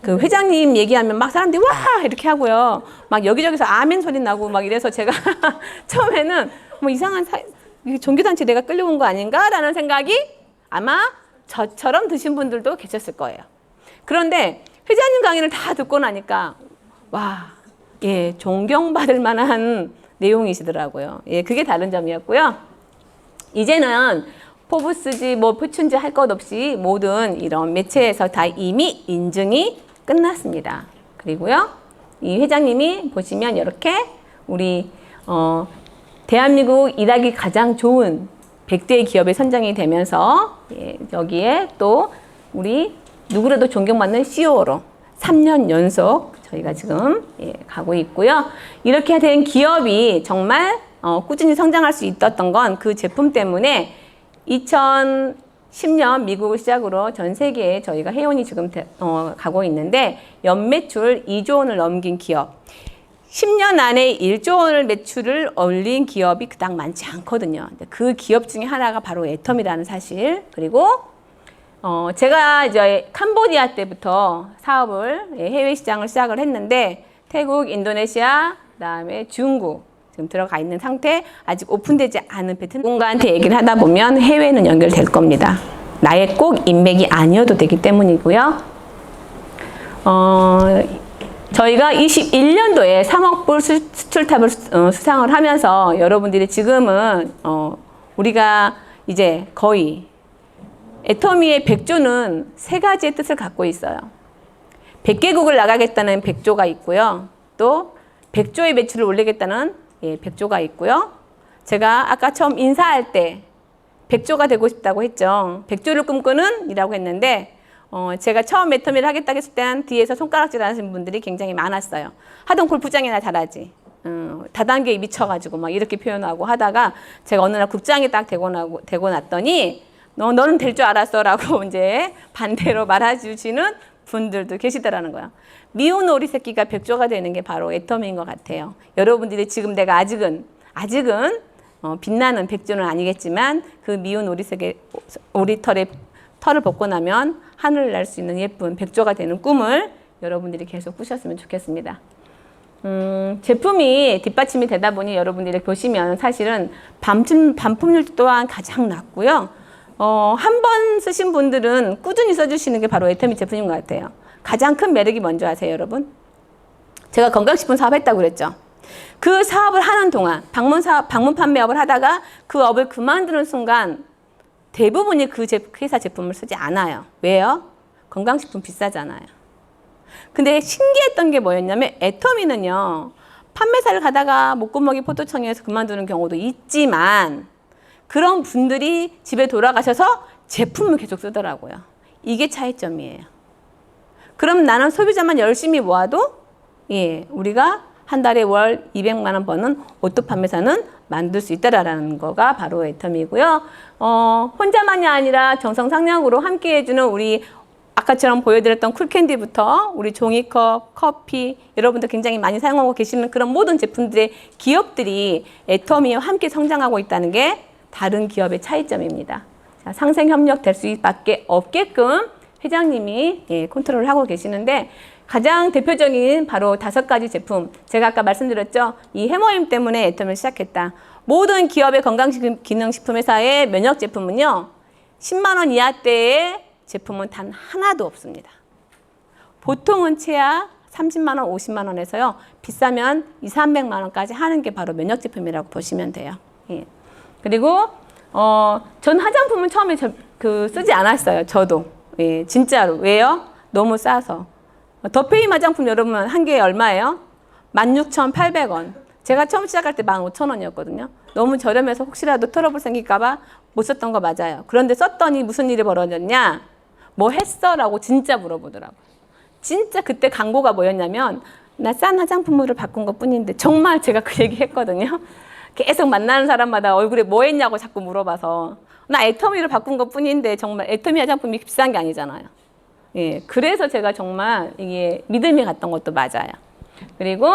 그 회장님 얘기하면 막 사람들이 와 이렇게 하고요. 막 여기저기서 아멘 소리 나고 막 이래서 제가 처음에는 뭐 이상한 종교단체 내가 끌려온 거 아닌가라는 생각이 아마 저처럼 드신 분들도 계셨을 거예요. 그런데 회장님 강의를 다 듣고 나니까 와, 예, 존경받을 만한 내용이시더라고요. 예, 그게 다른 점이었고요. 이제는 포브스지 뭐 포춘지 할 것 없이 모든 이런 매체에서 다 이미 인증이 끝났습니다. 그리고요, 이 회장님이 보시면 이렇게 우리 대한민국 일하기 가장 좋은 100대 기업에 선정이 되면서 예, 여기에 또 우리 누구라도 존경받는 CEO로 3년 연속 저희가 지금 예, 가고 있고요. 이렇게 된 기업이 정말 꾸준히 성장할 수 있었던 건 그 제품 때문에 2010년 미국을 시작으로 전 세계에 저희가 회원이 지금 가고 있는데 연매출 2조 원을 넘긴 기업. 10년 안에 1조 원을 매출을 올린 기업이 그닥 많지 않거든요. 그 기업 중에 하나가 바로 애텀이라는 사실. 그리고 제가 이제 캄보디아 때부터 사업을 해외 시장을 시작을 했는데 태국, 인도네시아, 그다음에 중국 지금 들어가 있는 상태, 아직 오픈되지 않은 베트남 누군가한테 얘기를 하다 보면 해외는 연결될 겁니다. 나의 꼭 인맥이 아니어도 되기 때문이고요. 저희가 21년도에 3억 불 수출탑을 수상을 하면서 여러분들이 지금은 우리가 이제 거의 애터미의 100조는 세 가지의 뜻을 갖고 있어요. 100개국을 나가겠다는 100조가 있고요. 또 100조의 매출을 올리겠다는 100조가 있고요. 제가 아까 처음 인사할 때 100조가 되고 싶다고 했죠. 100조를 꿈꾸는 이라고 했는데 제가 처음 애터미를 하겠다고 했을 때는 뒤에서 손가락질 하시는 분들이 굉장히 많았어요. 하던 골프장이나 잘하지. 다단계에 미쳐가지고 막 이렇게 표현하고 하다가 제가 어느 날 국장이 딱 되고 났더니 너는 될 줄 알았어 라고 이제 반대로 말해주시는 분들도 계시더라는 거야. 미운 오리 새끼가 100조가 되는 게 바로 애터미인 것 같아요. 여러분들이 지금 내가 아직은 빛나는 100조는 아니겠지만 그 미운 오리털의 털을 벗고 나면 하늘을 날 수 있는 예쁜 100조가 되는 꿈을 여러분들이 계속 꾸셨으면 좋겠습니다. 제품이 뒷받침이 되다 보니 여러분들이 보시면 사실은 반품률 또한 가장 낮고요. 한 번 쓰신 분들은 꾸준히 써주시는 게 바로 애터미 제품인 것 같아요. 가장 큰 매력이 뭔지 아세요, 여러분? 제가 건강식품 사업 했다고 그랬죠. 그 사업을 하는 동안 방문 판매업을 하다가 그 업을 그만두는 순간 대부분이 그 회사 제품을 쓰지 않아요. 왜요? 건강식품 비싸잖아요. 근데 신기했던 게 뭐였냐면 애터미는요. 판매사를 가다가 목구멍이 포도청에서 그만두는 경우도 있지만 그런 분들이 집에 돌아가셔서 제품을 계속 쓰더라고요. 이게 차이점이에요. 그럼 나는 소비자만 열심히 모아도 우리가 한 달에 월 200만 원 버는 옷도 판매사는 만들 수 있다라는 거가 바로 애텀이고요. 혼자만이 아니라 정성상량으로 함께 해주는 우리 아까처럼 보여드렸던 쿨캔디부터 우리 종이컵, 커피 여러분들 굉장히 많이 사용하고 계시는 그런 모든 제품들의 기업들이 애터미와 함께 성장하고 있다는 게 다른 기업의 차이점입니다. 자, 상생협력 될 수밖에 없게끔 회장님이 컨트롤을 하고 계시는데 가장 대표적인 바로 5가지 제품. 제가 아까 말씀드렸죠. 이 해모임 때문에 애터미를 시작했다. 모든 기업의 건강기능식품 회사의 면역 제품은요. 10만 원 이하대의 제품은 단 하나도 없습니다. 보통은 최하 30만 원, 50만 원에서요. 비싸면 200~300만 원까지 하는 게 바로 면역 제품이라고 보시면 돼요. 예. 그리고 전 화장품은 처음에 쓰지 않았어요. 저도. 예, 진짜로. 왜요? 너무 싸서. 더페임 화장품 여러분 한 개에 얼마예요? 16,800원. 제가 처음 시작할 때 15,000원이었거든요. 너무 저렴해서 혹시라도 트러블 생길까봐 못 썼던 거 맞아요. 그런데 썼더니 무슨 일이 벌어졌냐? 뭐 했어? 라고 진짜 물어보더라고요. 진짜 그때 광고가 뭐였냐면 나 싼 화장품으로 바꾼 것 뿐인데 정말 제가 그 얘기 했거든요. 계속 만나는 사람마다 얼굴에 뭐 했냐고 자꾸 물어봐서 나 애터미로 바꾼 것 뿐인데 정말 애터미 화장품이 비싼 게 아니잖아요. 예, 그래서 제가 정말 이게 믿음이 갔던 것도 맞아요. 그리고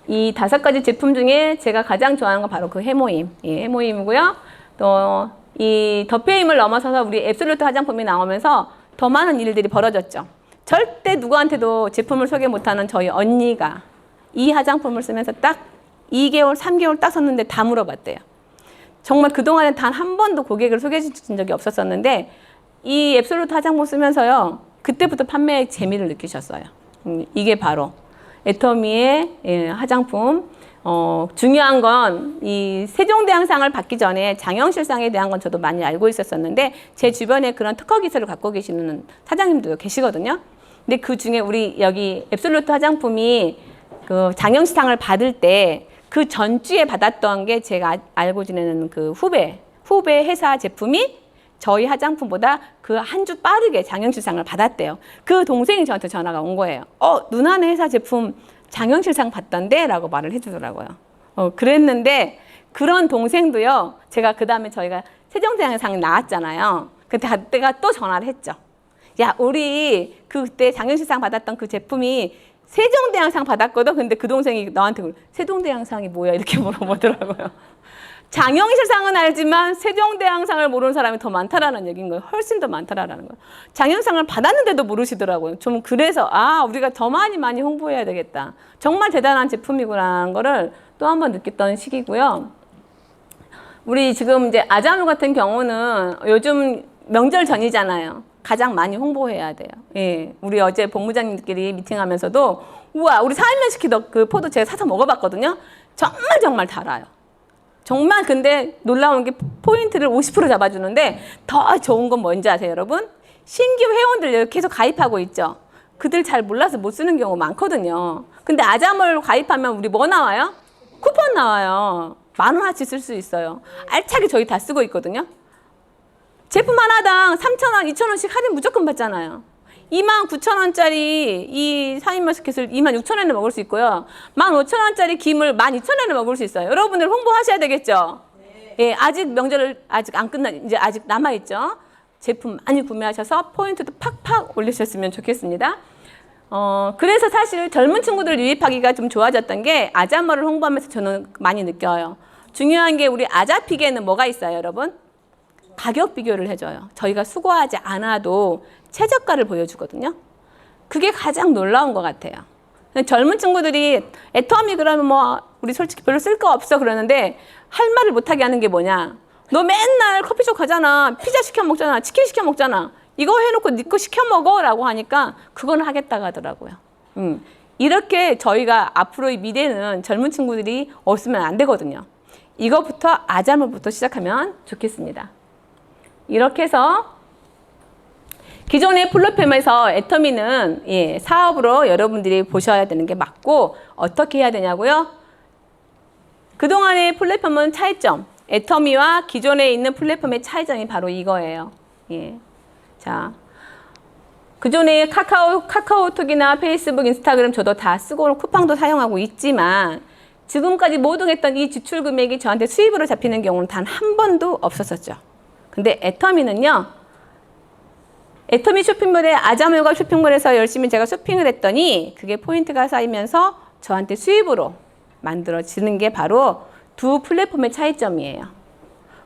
이 5가지 제품 중에 제가 가장 좋아하는 건 바로 그 해모임. 예, 해모임이고요. 또 이 더페임을 넘어서서 우리 앱솔루트 화장품이 나오면서 더 많은 일들이 벌어졌죠. 절대 누구한테도 제품을 소개 못하는 저희 언니가 이 화장품을 쓰면서 딱 2개월, 3개월 딱 썼는데 다 물어봤대요. 정말 그동안에 단 한 번도 고객을 소개해 준 적이 없었었는데 이 앱솔루트 화장품 쓰면서요. 그때부터 판매의 재미를 느끼셨어요. 이게 바로 애터미의 화장품. 중요한 건 이 세종대왕상을 받기 전에 장영실상에 대한 건 저도 많이 알고 있었었는데 제 주변에 그런 특허 기술을 갖고 계시는 사장님도 계시거든요. 근데 그 중에 우리 여기 앱솔루트 화장품이 그 장영실상을 받을 때 그 전주에 받았던 게 제가 알고 지내는 그 후배 회사 제품이 저희 화장품보다 그 한 주 빠르게 장영실상을 받았대요. 그 동생이 저한테 전화가 온 거예요. 누나네 회사 제품 장영실상 받던데? 라고 말을 해주더라고요. 그랬는데 그런 동생도요. 제가 그 다음에 저희가 세종대왕상이 나왔잖아요. 그때가 또 전화를 했죠. 야, 우리 그때 장영실상 받았던 그 제품이 세종대왕상 받았거든. 근데 그 동생이 나한테 세종대왕상이 뭐야? 이렇게 물어보더라고요. 장영실상은 알지만 세종대왕상을 모르는 사람이 더 많다라는 얘기인 거예요. 훨씬 더 많다라는 거예요. 장영상을 받았는데도 모르시더라고요. 좀 그래서 우리가 더 많이 홍보해야 되겠다. 정말 대단한 제품이구나라는 거를 또 한 번 느꼈던 시기고요. 우리 지금 이제 아자무 같은 경우는 요즘 명절 전이잖아요. 가장 많이 홍보해야 돼요. 예, 우리 어제 본부장님들끼리 미팅하면서도 우와, 우리 4인면시키 그 포도 제가 사서 먹어봤거든요. 정말 달아요. 정말 근데 놀라운 게 포인트를 50% 잡아주는데 더 좋은 건 뭔지 아세요, 여러분? 신규 회원들 계속 가입하고 있죠. 그들 잘 몰라서 못 쓰는 경우 많거든요. 근데 아자몰 가입하면 우리 뭐 나와요? 쿠폰 나와요. 10,000원어치 쓸 수 있어요. 알차게 저희 다 쓰고 있거든요. 제품 하나당 3,000원, 2,000원씩 할인 무조건 받잖아요. 29,000원짜리 이 4인 마스켓을 26,000원에 먹을 수 있고요. 15,000원짜리 김을 12,000원에 먹을 수 있어요. 여러분들 홍보하셔야 되겠죠? 네. 예, 아직 명절을 아직 안 이제 아직 남아있죠? 제품 많이 구매하셔서 포인트도 팍팍 올리셨으면 좋겠습니다. 그래서 사실 젊은 친구들을 유입하기가 좀 좋아졌던 게 아자머를 홍보하면서 저는 많이 느껴요. 중요한 게 우리 아자픽에는 뭐가 있어요, 여러분? 가격 비교를 해줘요. 저희가 수고하지 않아도 최저가를 보여주거든요. 그게 가장 놀라운 것 같아요. 젊은 친구들이 애터미 그러면 뭐 우리 솔직히 별로 쓸 거 없어 그러는데 할 말을 못하게 하는 게 뭐냐. 너 맨날 커피숍 가잖아. 피자 시켜 먹잖아. 치킨 시켜 먹잖아. 이거 해놓고 네 거 시켜 먹어 라고 하니까 그건 하겠다고 하더라고요. 이렇게 저희가 앞으로의 미래는 젊은 친구들이 없으면 안 되거든요. 이거부터 아자물부터 시작하면 좋겠습니다. 이렇게 해서 기존의 플랫폼에서 애터미는 사업으로 여러분들이 보셔야 되는 게 맞고 어떻게 해야 되냐고요? 그동안의 플랫폼은 차이점, 애터미와 기존에 있는 플랫폼의 차이점이 바로 이거예요. 자, 그전에 카카오톡이나 페이스북, 인스타그램 저도 다 쓰고 쿠팡도 사용하고 있지만 지금까지 모두 했던 이 지출 금액이 저한테 수입으로 잡히는 경우는 단 한 번도 없었었죠. 근데 애터미는요. 애터미 쇼핑몰에 아자몰과 쇼핑몰에서 열심히 제가 쇼핑을 했더니 그게 포인트가 쌓이면서 저한테 수입으로 만들어지는 게 바로 두 플랫폼의 차이점이에요.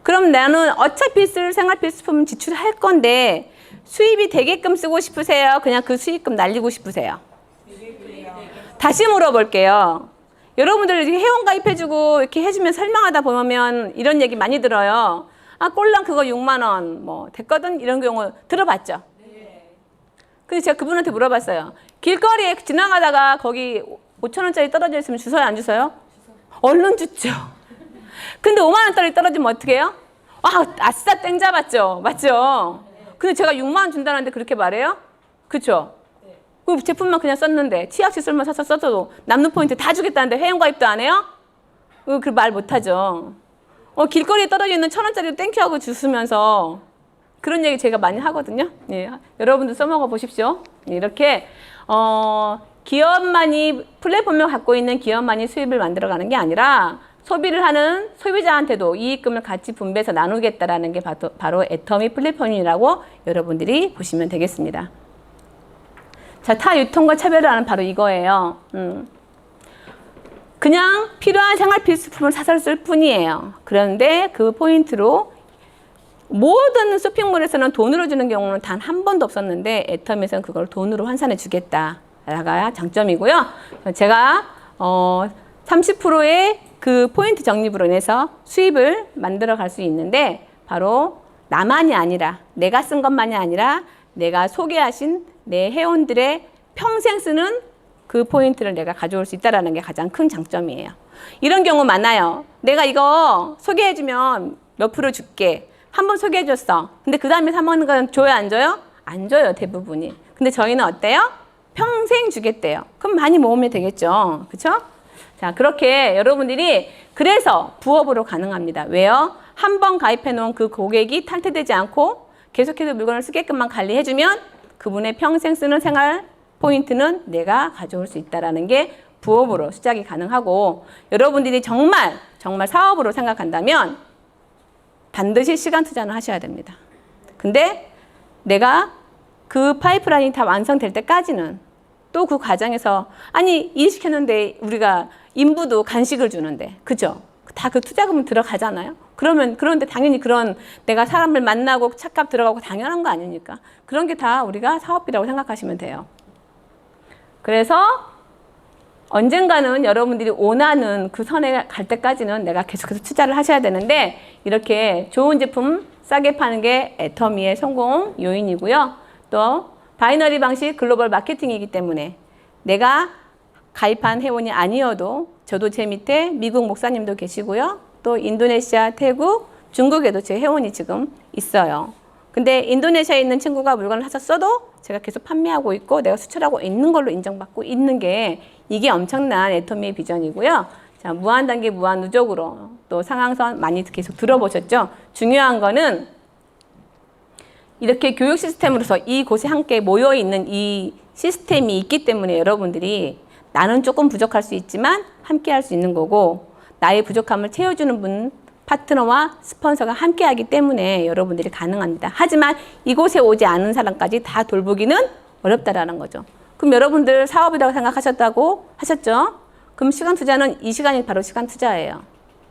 그럼 나는 어차피 쓸 생활 필수품 지출할 건데 수입이 되게끔 쓰고 싶으세요? 그냥 그 수익금 날리고 싶으세요? 다시 물어볼게요. 여러분들 이렇게 회원 가입해주고 이렇게 해주면 설명하다 보면 이런 얘기 많이 들어요. 꼴랑 그거 6만 원 뭐 됐거든 이런 경우 들어봤죠? 네. 근데 제가 그분한테 물어봤어요. 길거리에 지나가다가 거기 5,000원짜리 떨어져 있으면 주서요, 안 주서요? 얼른 주죠. 근데 5만 원짜리 떨어지면 어떻게 해요? 아싸 땡 잡았죠. 맞죠? 근데 제가 6만 원 준다는데 그렇게 말해요? 그쵸? 그 제품만 그냥 썼는데 치약시술만 사서 써도 남는 포인트 다 주겠다는데 회원가입도 안 해요? 그 말 못하죠. 길거리에 떨어져 있는 1,000원짜리 땡큐하고 주시면서 그런 얘기 제가 많이 하거든요. 예, 여러분도 써먹어 보십시오. 이렇게 기업만이 플랫폼을 갖고 있는 기업만이 수입을 만들어가는 게 아니라 소비를 하는 소비자한테도 이익금을 같이 분배해서 나누겠다라는 게 바로 애터미 플랫폼이라고 여러분들이 보시면 되겠습니다. 자, 타 유통과 차별을 하는 바로 이거예요. 그냥 필요한 생활 필수품을 사서 쓸 뿐이에요. 그런데 그 포인트로 모든 쇼핑몰에서는 돈으로 주는 경우는 단 한 번도 없었는데 애터미에서는 그걸 돈으로 환산해 주겠다가 장점이고요. 제가 30%의 그 포인트 적립으로 인해서 수입을 만들어 갈 수 있는데 바로 나만이 아니라 내가 쓴 것만이 아니라 내가 소개하신 내 회원들의 평생 쓰는 그 포인트를 내가 가져올 수 있다는 게 가장 큰 장점이에요. 이런 경우 많아요. 내가 이거 소개해주면 몇 프로 줄게. 한번 소개해줬어. 근데 그 다음에 사 먹는 건 줘요, 안 줘요? 안 줘요, 대부분이. 근데 저희는 어때요? 평생 주겠대요. 그럼 많이 모으면 되겠죠. 그쵸? 자, 그렇게 여러분들이 그래서 부업으로 가능합니다. 왜요? 한 번 가입해 놓은 그 고객이 탈퇴되지 않고 계속해서 물건을 쓰게끔만 관리해주면 그분의 평생 쓰는 생활 포인트는 내가 가져올 수 있다는 게 부업으로 시작이 가능하고 여러분들이 정말 사업으로 생각한다면 반드시 시간 투자는 하셔야 됩니다. 근데 내가 그 파이프라인이 다 완성될 때까지는 또 그 과정에서 아니 일 시켰는데 우리가 인부도 간식을 주는데 그죠? 다 그 투자금은 들어가잖아요. 그런데 당연히 그런 내가 사람을 만나고 차값 들어가고 당연한 거 아닙니까? 그런 게 다 우리가 사업비라고 생각하시면 돼요. 그래서 언젠가는 여러분들이 원하는 그 선에 갈 때까지는 내가 계속해서 투자를 하셔야 되는데 이렇게 좋은 제품 싸게 파는 게 애터미의 성공 요인이고요. 또 바이너리 방식 글로벌 마케팅이기 때문에 내가 가입한 회원이 아니어도 저도 제 밑에 미국 목사님도 계시고요. 또 인도네시아, 태국, 중국에도 제 회원이 지금 있어요. 근데 인도네시아에 있는 친구가 물건을 사서 써도 제가 계속 판매하고 있고 내가 수출하고 있는 걸로 인정받고 있는 게 이게 엄청난 애터미의 비전이고요. 자, 무한단계 무한누적으로 또 상향선 많이 계속 들어보셨죠? 중요한 거는 이렇게 교육 시스템으로서 이곳에 함께 모여있는 이 시스템이 있기 때문에 여러분들이 나는 조금 부족할 수 있지만 함께 할 수 있는 거고 나의 부족함을 채워주는 분 파트너와 스폰서가 함께 하기 때문에 여러분들이 가능합니다. 하지만 이곳에 오지 않은 사람까지 다 돌보기는 어렵다라는 거죠. 그럼 여러분들 사업이라고 생각하셨다고 하셨죠? 그럼 시간 투자는 이 시간이 바로 시간 투자예요.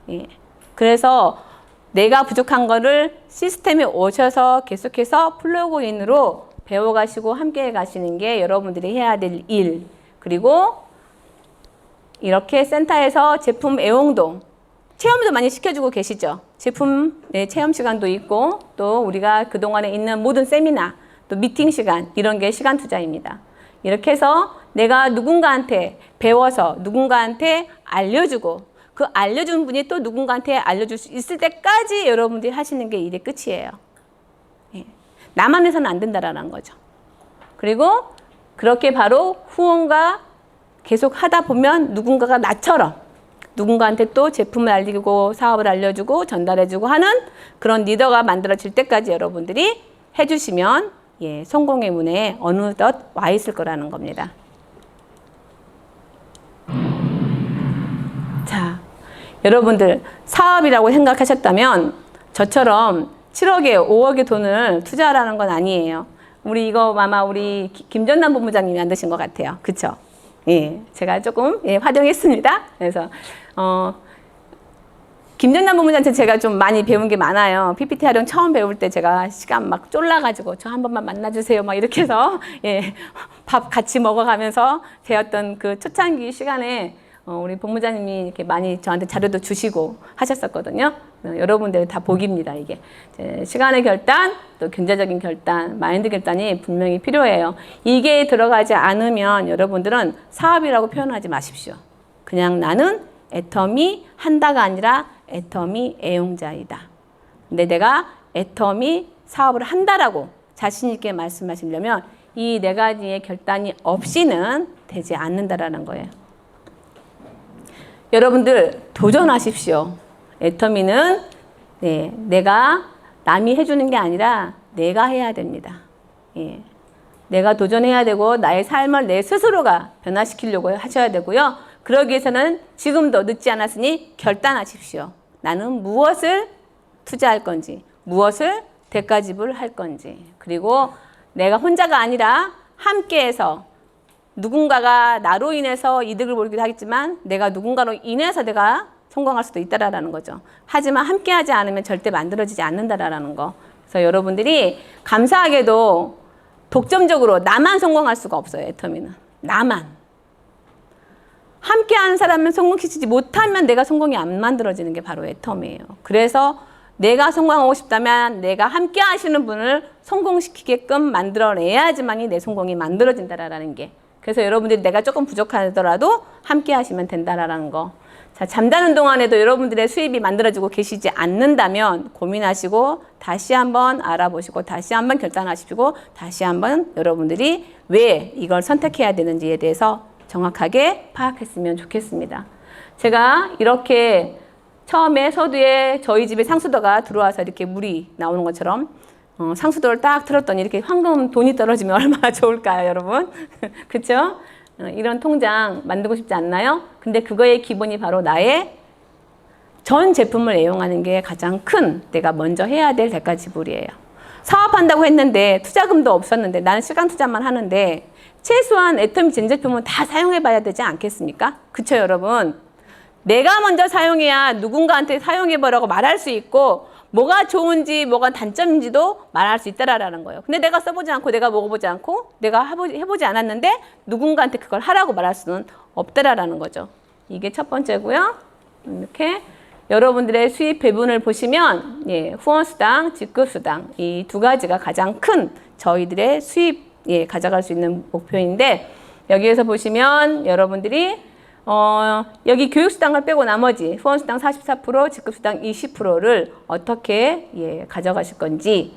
예. 그래서 내가 부족한 거를 시스템에 오셔서 계속해서 플러그인으로 배워가시고 함께 가시는 게 여러분들이 해야 될 일. 그리고 이렇게 센터에서 제품 애용도 체험도 많이 시켜주고 계시죠. 제품 체험 시간도 있고 또 우리가 그동안에 있는 모든 세미나 또 미팅 시간 이런 게 시간 투자입니다. 이렇게 해서 내가 누군가한테 배워서 누군가한테 알려주고 그 알려준 분이 또 누군가한테 알려줄 수 있을 때까지 여러분들이 하시는 게 일의 끝이에요. 예. 나만 해서는 안 된다라는 거죠. 그리고 그렇게 바로 후원과 계속 하다 보면 누군가가 나처럼 누군가한테 또 제품을 알리고 사업을 알려주고 전달해주고 하는 그런 리더가 만들어질 때까지 여러분들이 해주시면 예, 성공의 문에 어느덧 와 있을 거라는 겁니다. 자, 여러분들 사업이라고 생각하셨다면 저처럼 7억에 5억의 돈을 투자하라는 건 아니에요. 우리 이거 아마 우리 김전남 본부장님이 만드신 것 같아요. 그쵸? 예, 제가 조금 활용했습니다. 그래서 김전남 본부장한테 제가 좀 많이 배운 게 많아요. PPT 활용 처음 배울 때 제가 시간 막 쫄라가지고 저 한 번만 만나주세요 막 이렇게 해서 예, 밥 같이 먹어가면서 배웠던 그 초창기 시간에 우리 본부장님이 이렇게 많이 저한테 자료도 주시고 하셨었거든요. 여러분들 다 복입니다, 이게. 시간의 결단, 또 경제적인 결단, 마인드 결단이 분명히 필요해요. 이게 들어가지 않으면 여러분들은 사업이라고 표현하지 마십시오. 그냥 나는 애터미 한다가 아니라 애터미 애용자이다. 근데 내가 애터미 사업을 한다라고 자신 있게 말씀하시려면 이 네 가지의 결단이 없이는 되지 않는다라는 거예요. 여러분들 도전하십시오. 애터미는 내가 남이 해주는 게 아니라 내가 해야 됩니다. 예. 내가 도전해야 되고 나의 삶을 내 스스로가 변화시키려고 하셔야 되고요. 그러기 위해서는 지금도 늦지 않았으니 결단하십시오. 나는 무엇을 투자할 건지, 무엇을 대가 지불할 건지, 그리고 내가 혼자가 아니라 함께해서 누군가가 나로 인해서 이득을 보기도 하겠지만 내가 누군가로 인해서 내가 성공할 수도 있다라는 거죠. 하지만 함께하지 않으면 절대 만들어지지 않는다라는 거. 그래서 여러분들이 감사하게도 독점적으로 나만 성공할 수가 없어요. 애터미는 나만. 함께하는 사람은 성공시키지 못하면 내가 성공이 안 만들어지는 게 바로 애터미예요. 그래서 내가 성공하고 싶다면 내가 함께 하시는 분을 성공시키게끔 만들어내야지만이 내 성공이 만들어진다라는 게. 그래서 여러분들이 내가 조금 부족하더라도 함께 하시면 된다라는 거. 자, 잠자는 동안에도 여러분들의 수입이 만들어지고 계시지 않는다면 고민하시고 다시 한번 알아보시고 다시 한번 결단하시고 다시 한번 여러분들이 왜 이걸 선택해야 되는지에 대해서 정확하게 파악했으면 좋겠습니다. 제가 이렇게 처음에 서두에 저희 집에 상수도가 들어와서 이렇게 물이 나오는 것처럼 상수도를 딱 틀었더니 이렇게 황금 돈이 떨어지면 얼마나 좋을까요, 여러분? 그렇죠? 이런 통장 만들고 싶지 않나요? 근데 그거의 기본이 바로 나의 전 제품을 애용하는 게 가장 큰 내가 먼저 해야 될 대가 지불이에요. 사업한다고 했는데 투자금도 없었는데 나는 시간 투자만 하는데 최소한 애터미 전 제품은 다 사용해 봐야 되지 않겠습니까? 그쵸, 여러분? 내가 먼저 사용해야 누군가한테 사용해 보라고 말할 수 있고 뭐가 좋은지 뭐가 단점인지도 말할 수 있다라는 거예요. 근데 내가 써보지 않고 내가 먹어보지 않고 내가 해보지 않았는데 누군가한테 그걸 하라고 말할 수는 없다라는 거죠. 이게 첫 번째고요. 이렇게 여러분들의 수입 배분을 보시면 후원수당, 직급수당 이 두 가지가 가장 큰 저희들의 수입 가져갈 수 있는 목표인데 여기에서 보시면 여러분들이 여기 교육수당을 빼고 나머지 후원수당 44%, 직급수당 20%를 어떻게 가져가실 건지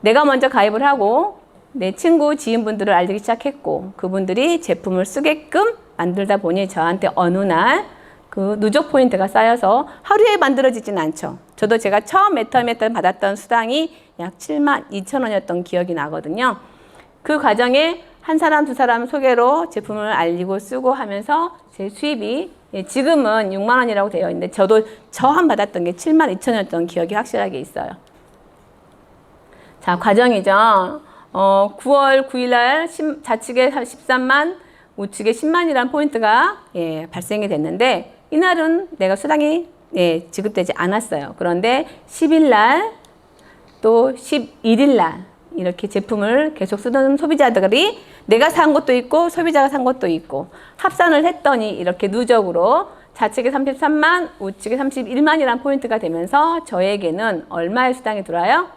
내가 먼저 가입을 하고 내 친구, 지인분들을 알리기 시작했고 그분들이 제품을 쓰게끔 만들다 보니 저한테 어느 날 그 누적 포인트가 쌓여서 하루에 만들어지진 않죠. 저도 제가 처음 애터미 받았던 수당이 약 72,000원이었던 기억이 나거든요. 그 과정에 한 사람, 두 사람 소개로 제품을 알리고 쓰고 하면서 제 수입이 지금은 6만 원이라고 되어 있는데 저도 처음 받았던 게 72,000원이었던 기억이 확실하게 있어요. 자, 과정이죠. 9월 9일 날 좌측에 13만, 우측에 10만이라는 포인트가 발생이 됐는데 이날은 내가 수당이 지급되지 않았어요. 그런데 10일 날 또 11일 날 이렇게 제품을 계속 쓰는 소비자들이 내가 산 것도 있고 소비자가 산 것도 있고 합산을 했더니 이렇게 누적으로 좌측에 33만, 우측에 31만이라는 포인트가 되면서 저에게는 얼마의 수당이 들어와요?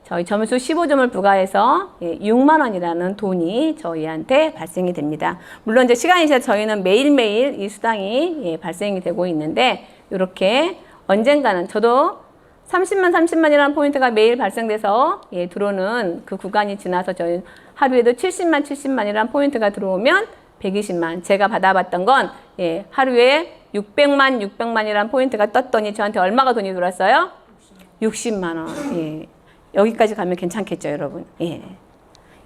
저희 점수 15점을 부과해서 6만 원이라는 돈이 저희한테 발생이 됩니다. 물론 이제 시간이 지나 저희는 매일매일 이 수당이 발생이 되고 있는데 이렇게 언젠가는 저도 30만이라는 포인트가 매일 발생돼서 들어오는 그 구간이 지나서 저희 하루에도 70만이라는 포인트가 들어오면 120만. 제가 받아봤던 건 하루에 600만이라는 포인트가 떴더니 저한테 얼마가 돈이 들어왔어요? 60만 원. 여기까지 가면 괜찮겠죠, 여러분?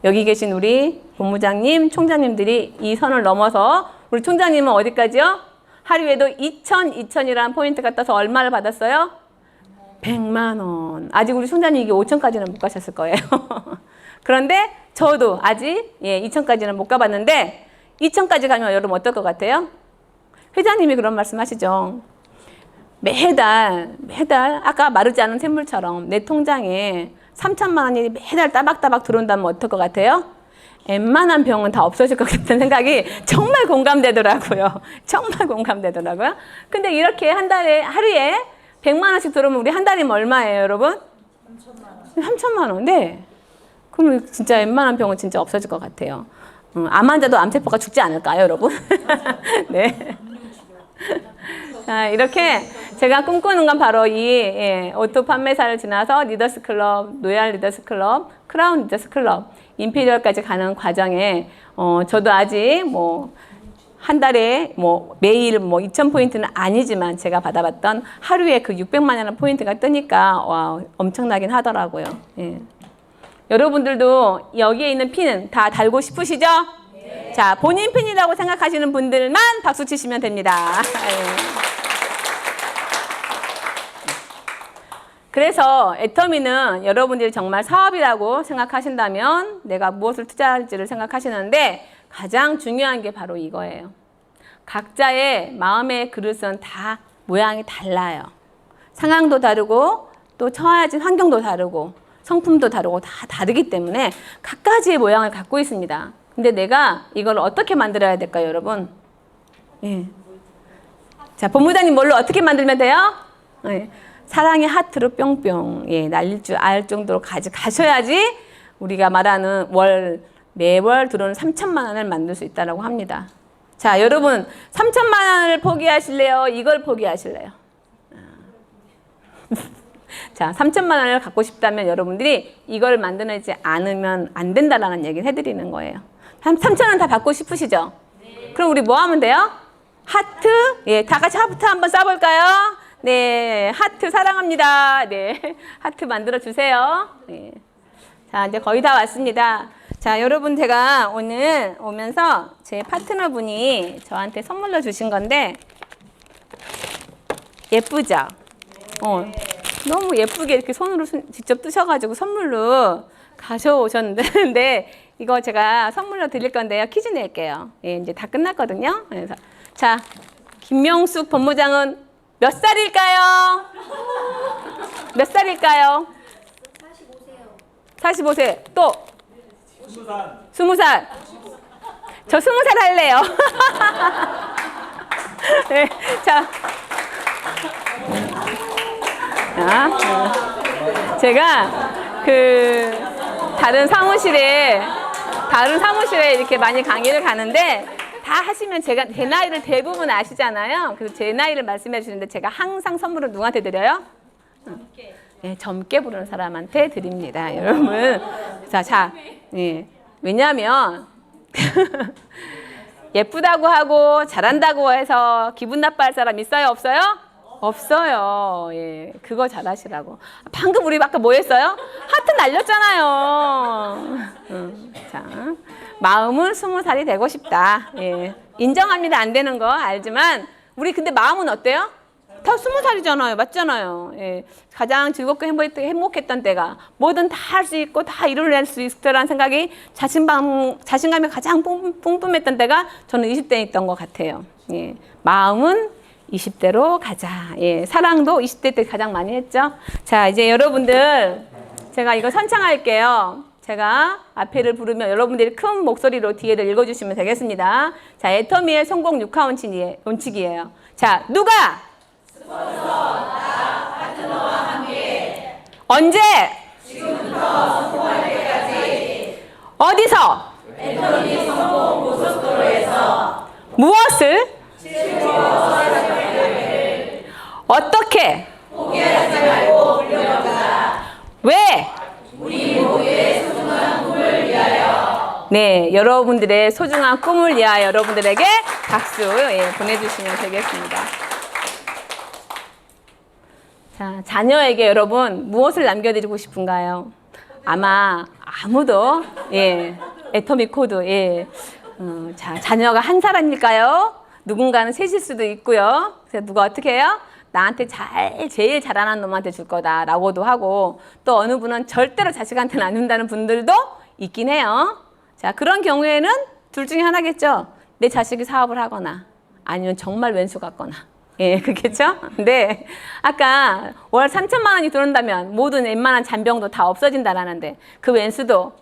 여기 계신 우리 본부장님, 총장님들이 이 선을 넘어서 우리 총장님은 어디까지요? 하루에도 2000이라는 포인트가 떠서 얼마를 받았어요? 100만 원. 아직 우리 총장님 이게 5천까지는 못 가셨을 거예요. 그런데 저도 아직 2천까지는 못 가봤는데 2천까지 가면 여러분 어떨 것 같아요? 회장님이 그런 말씀 하시죠. 매달 아까 마르지 않은 샘물처럼 내 통장에 3천만 원이 매달 따박따박 들어온다면 어떨 것 같아요? 웬만한 병은 다 없어질 것 같다는 생각이 정말 공감되더라고요. 정말 공감되더라고요. 근데 이렇게 한 달에 하루에 100만 원씩 들어오면 우리 한 달이면 얼마예요, 여러분? 3천만 원. 네. 그럼 진짜 웬만한 병은 진짜 없어질 것 같아요. 암 환자도 암세포가 죽지 않을까요, 여러분? 네. 자, 이렇게 제가 꿈꾸는 건 바로 이 오토 판매사를 지나서 리더스 클럽, 로얄 리더스 클럽, 크라운 리더스 클럽 임페리얼까지 가는 과정에 저도 아직 뭐 한 달에 뭐 매일 뭐 2,000포인트는 아니지만 제가 받아봤던 하루에 그 600만 원의 포인트가 뜨니까 와 엄청나긴 하더라고요. 예. 여러분들도 여기에 있는 핀은 다 달고 싶으시죠? 네. 자, 본인 핀이라고 생각하시는 분들만 박수 치시면 됩니다. 예. 그래서 애터미는 여러분들이 정말 사업이라고 생각하신다면 내가 무엇을 투자할지를 생각하시는데 가장 중요한 게 바로 이거예요. 각자의 마음의 그릇은 다 모양이 달라요. 상황도 다르고 또 처해진 환경도 다르고 성품도 다르고 다 다르기 때문에 각가지의 모양을 갖고 있습니다. 근데 내가 이걸 어떻게 만들어야 될까요, 여러분? 예. 자, 본부장님 뭘로 어떻게 만들면 돼요? 예. 사랑의 하트로 뿅뿅 날릴 줄 알 정도로 가셔야지 우리가 말하는 매월 들어오는 3천만 원을 만들 수 있다고 합니다. 자, 여러분 3천만 원을 포기하실래요? 이걸 포기하실래요? 자, 3천만 원을 갖고 싶다면 여러분들이 이걸 만들지 않으면 안 된다라는 얘기를 해드리는 거예요. 3천 원 다 받고 싶으시죠? 네. 그럼 우리 뭐 하면 돼요? 하트? 예, 다 같이 하트 한번 쏴볼까요? 네, 하트 사랑합니다. 네, 하트 만들어 주세요. 네. 자, 이제 거의 다 왔습니다. 자, 여러분 제가 오늘 오면서 제 파트너분이 저한테 선물로 주신 건데 예쁘죠? 너무 예쁘게 이렇게 손으로 직접 뜨셔가지고 선물로 가져오셨는데 이거 제가 선물로 드릴 건데요. 퀴즈 낼게요. 예, 이제 다 끝났거든요. 그래서 자, 김명숙 본부장은 몇 살일까요? 몇 살일까요? 45세. 또? 20살. 저 20살 할래요. 네, 자. 제가 다른 사무실에 이렇게 많이 강의를 가는데 다 하시면 제가 제 나이를 대부분 아시잖아요. 그래서 제 나이를 말씀해 주시는데 제가 항상 선물을 누구한테 드려요? 네, 젊게 부르는 사람한테 드립니다, 여러분. 자, 예. 왜냐하면 예쁘다고 하고 잘한다고 해서 기분 나빠할 사람 있어요, 없어요? 없어요. 예, 그거 잘하시라고. 방금 우리 아까 뭐 했어요? 하트 날렸잖아요. 자, 마음은 20살이 되고 싶다. 예, 인정합니다. 안 되는 거 알지만 우리 근데 마음은 어때요? 다 20살이잖아요. 맞잖아요. 예, 가장 즐겁고 행복했던 때가 뭐든 다 할 수 있고 다 이룰 수 있을 거라는 생각이 자신감이 가장 뿜뿜했던 때가 저는 20대에 있던 것 같아요. 예, 마음은 20대로 가자. 예, 사랑도 20대 때 가장 많이 했죠. 자, 이제 여러분들 제가 이거 선창할게요. 제가 앞에를 부르면 여러분들이 큰 목소리로 뒤에를 읽어주시면 되겠습니다. 자, 애터미의 성공 6화 원칙이에요. 자, 누가? 파트너와 함께. 언제? 지금부터 성공할 때까지. 어디서? 애터미 성공 고속도로에서. 무엇을? 어떻게? 포기하지 말고 물려보자. 왜? 우리 모두의 소중한 꿈을 위하여. 네, 여러분들의 소중한 꿈을 위하여 여러분들에게 박수 보내주시면 되겠습니다. 자, 자녀에게 여러분 무엇을 남겨드리고 싶은가요? 아마 아무도 애터미 코드 자, 자녀가 한 사람일까요? 누군가는 셋일 수도 있고요. 그래서 누가 어떻게 해요? 나한테 제일 잘하는 놈한테 줄 거다라고도 하고 또 어느 분은 절대로 자식한테는 안 준다는 분들도 있긴 해요. 자, 그런 경우에는 둘 중에 하나겠죠. 내 자식이 사업을 하거나 아니면 정말 왼수 같거나. 예, 그렇겠죠? 근데 아까 월 3천만 원이 들어온다면 모든 웬만한 잔병도 다 없어진다라는데 그 왼수도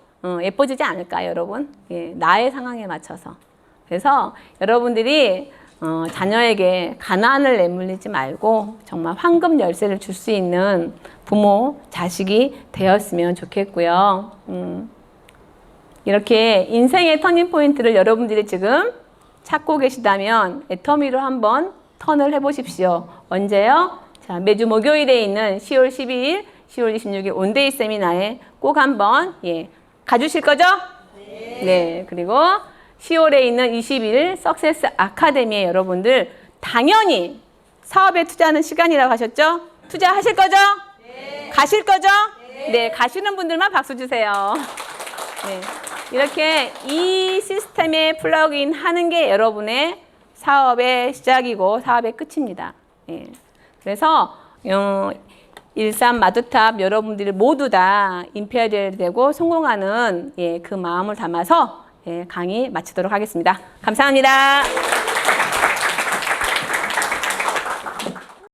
예뻐지지 않을까요, 여러분? 예, 나의 상황에 맞춰서. 그래서 여러분들이 자녀에게 가난을 내몰리지 말고 정말 황금 열쇠를 줄 수 있는 부모, 자식이 되었으면 좋겠고요. 이렇게 인생의 터닝포인트를 여러분들이 지금 찾고 계시다면 애터미로 한번 턴을 해보십시오. 언제요? 자, 매주 목요일에 있는 10월 12일, 10월 26일 온데이 세미나에 꼭 한번 가주실 거죠? 네. 그리고 10월에 있는 20일 석세스 아카데미에 여러분들 당연히 사업에 투자하는 시간이라고 하셨죠? 투자하실 거죠? 가실 거죠? 네. 가시는 분들만 박수 주세요. 네. 이렇게 이 시스템에 플러그인 하는 게 여러분의 사업의 시작이고 사업의 끝입니다. 예. 그래서 일산 마두탑 여러분들이 모두 다 임페리얼이 되고 성공하는 그 마음을 담아서 강의 마치도록 하겠습니다. 감사합니다.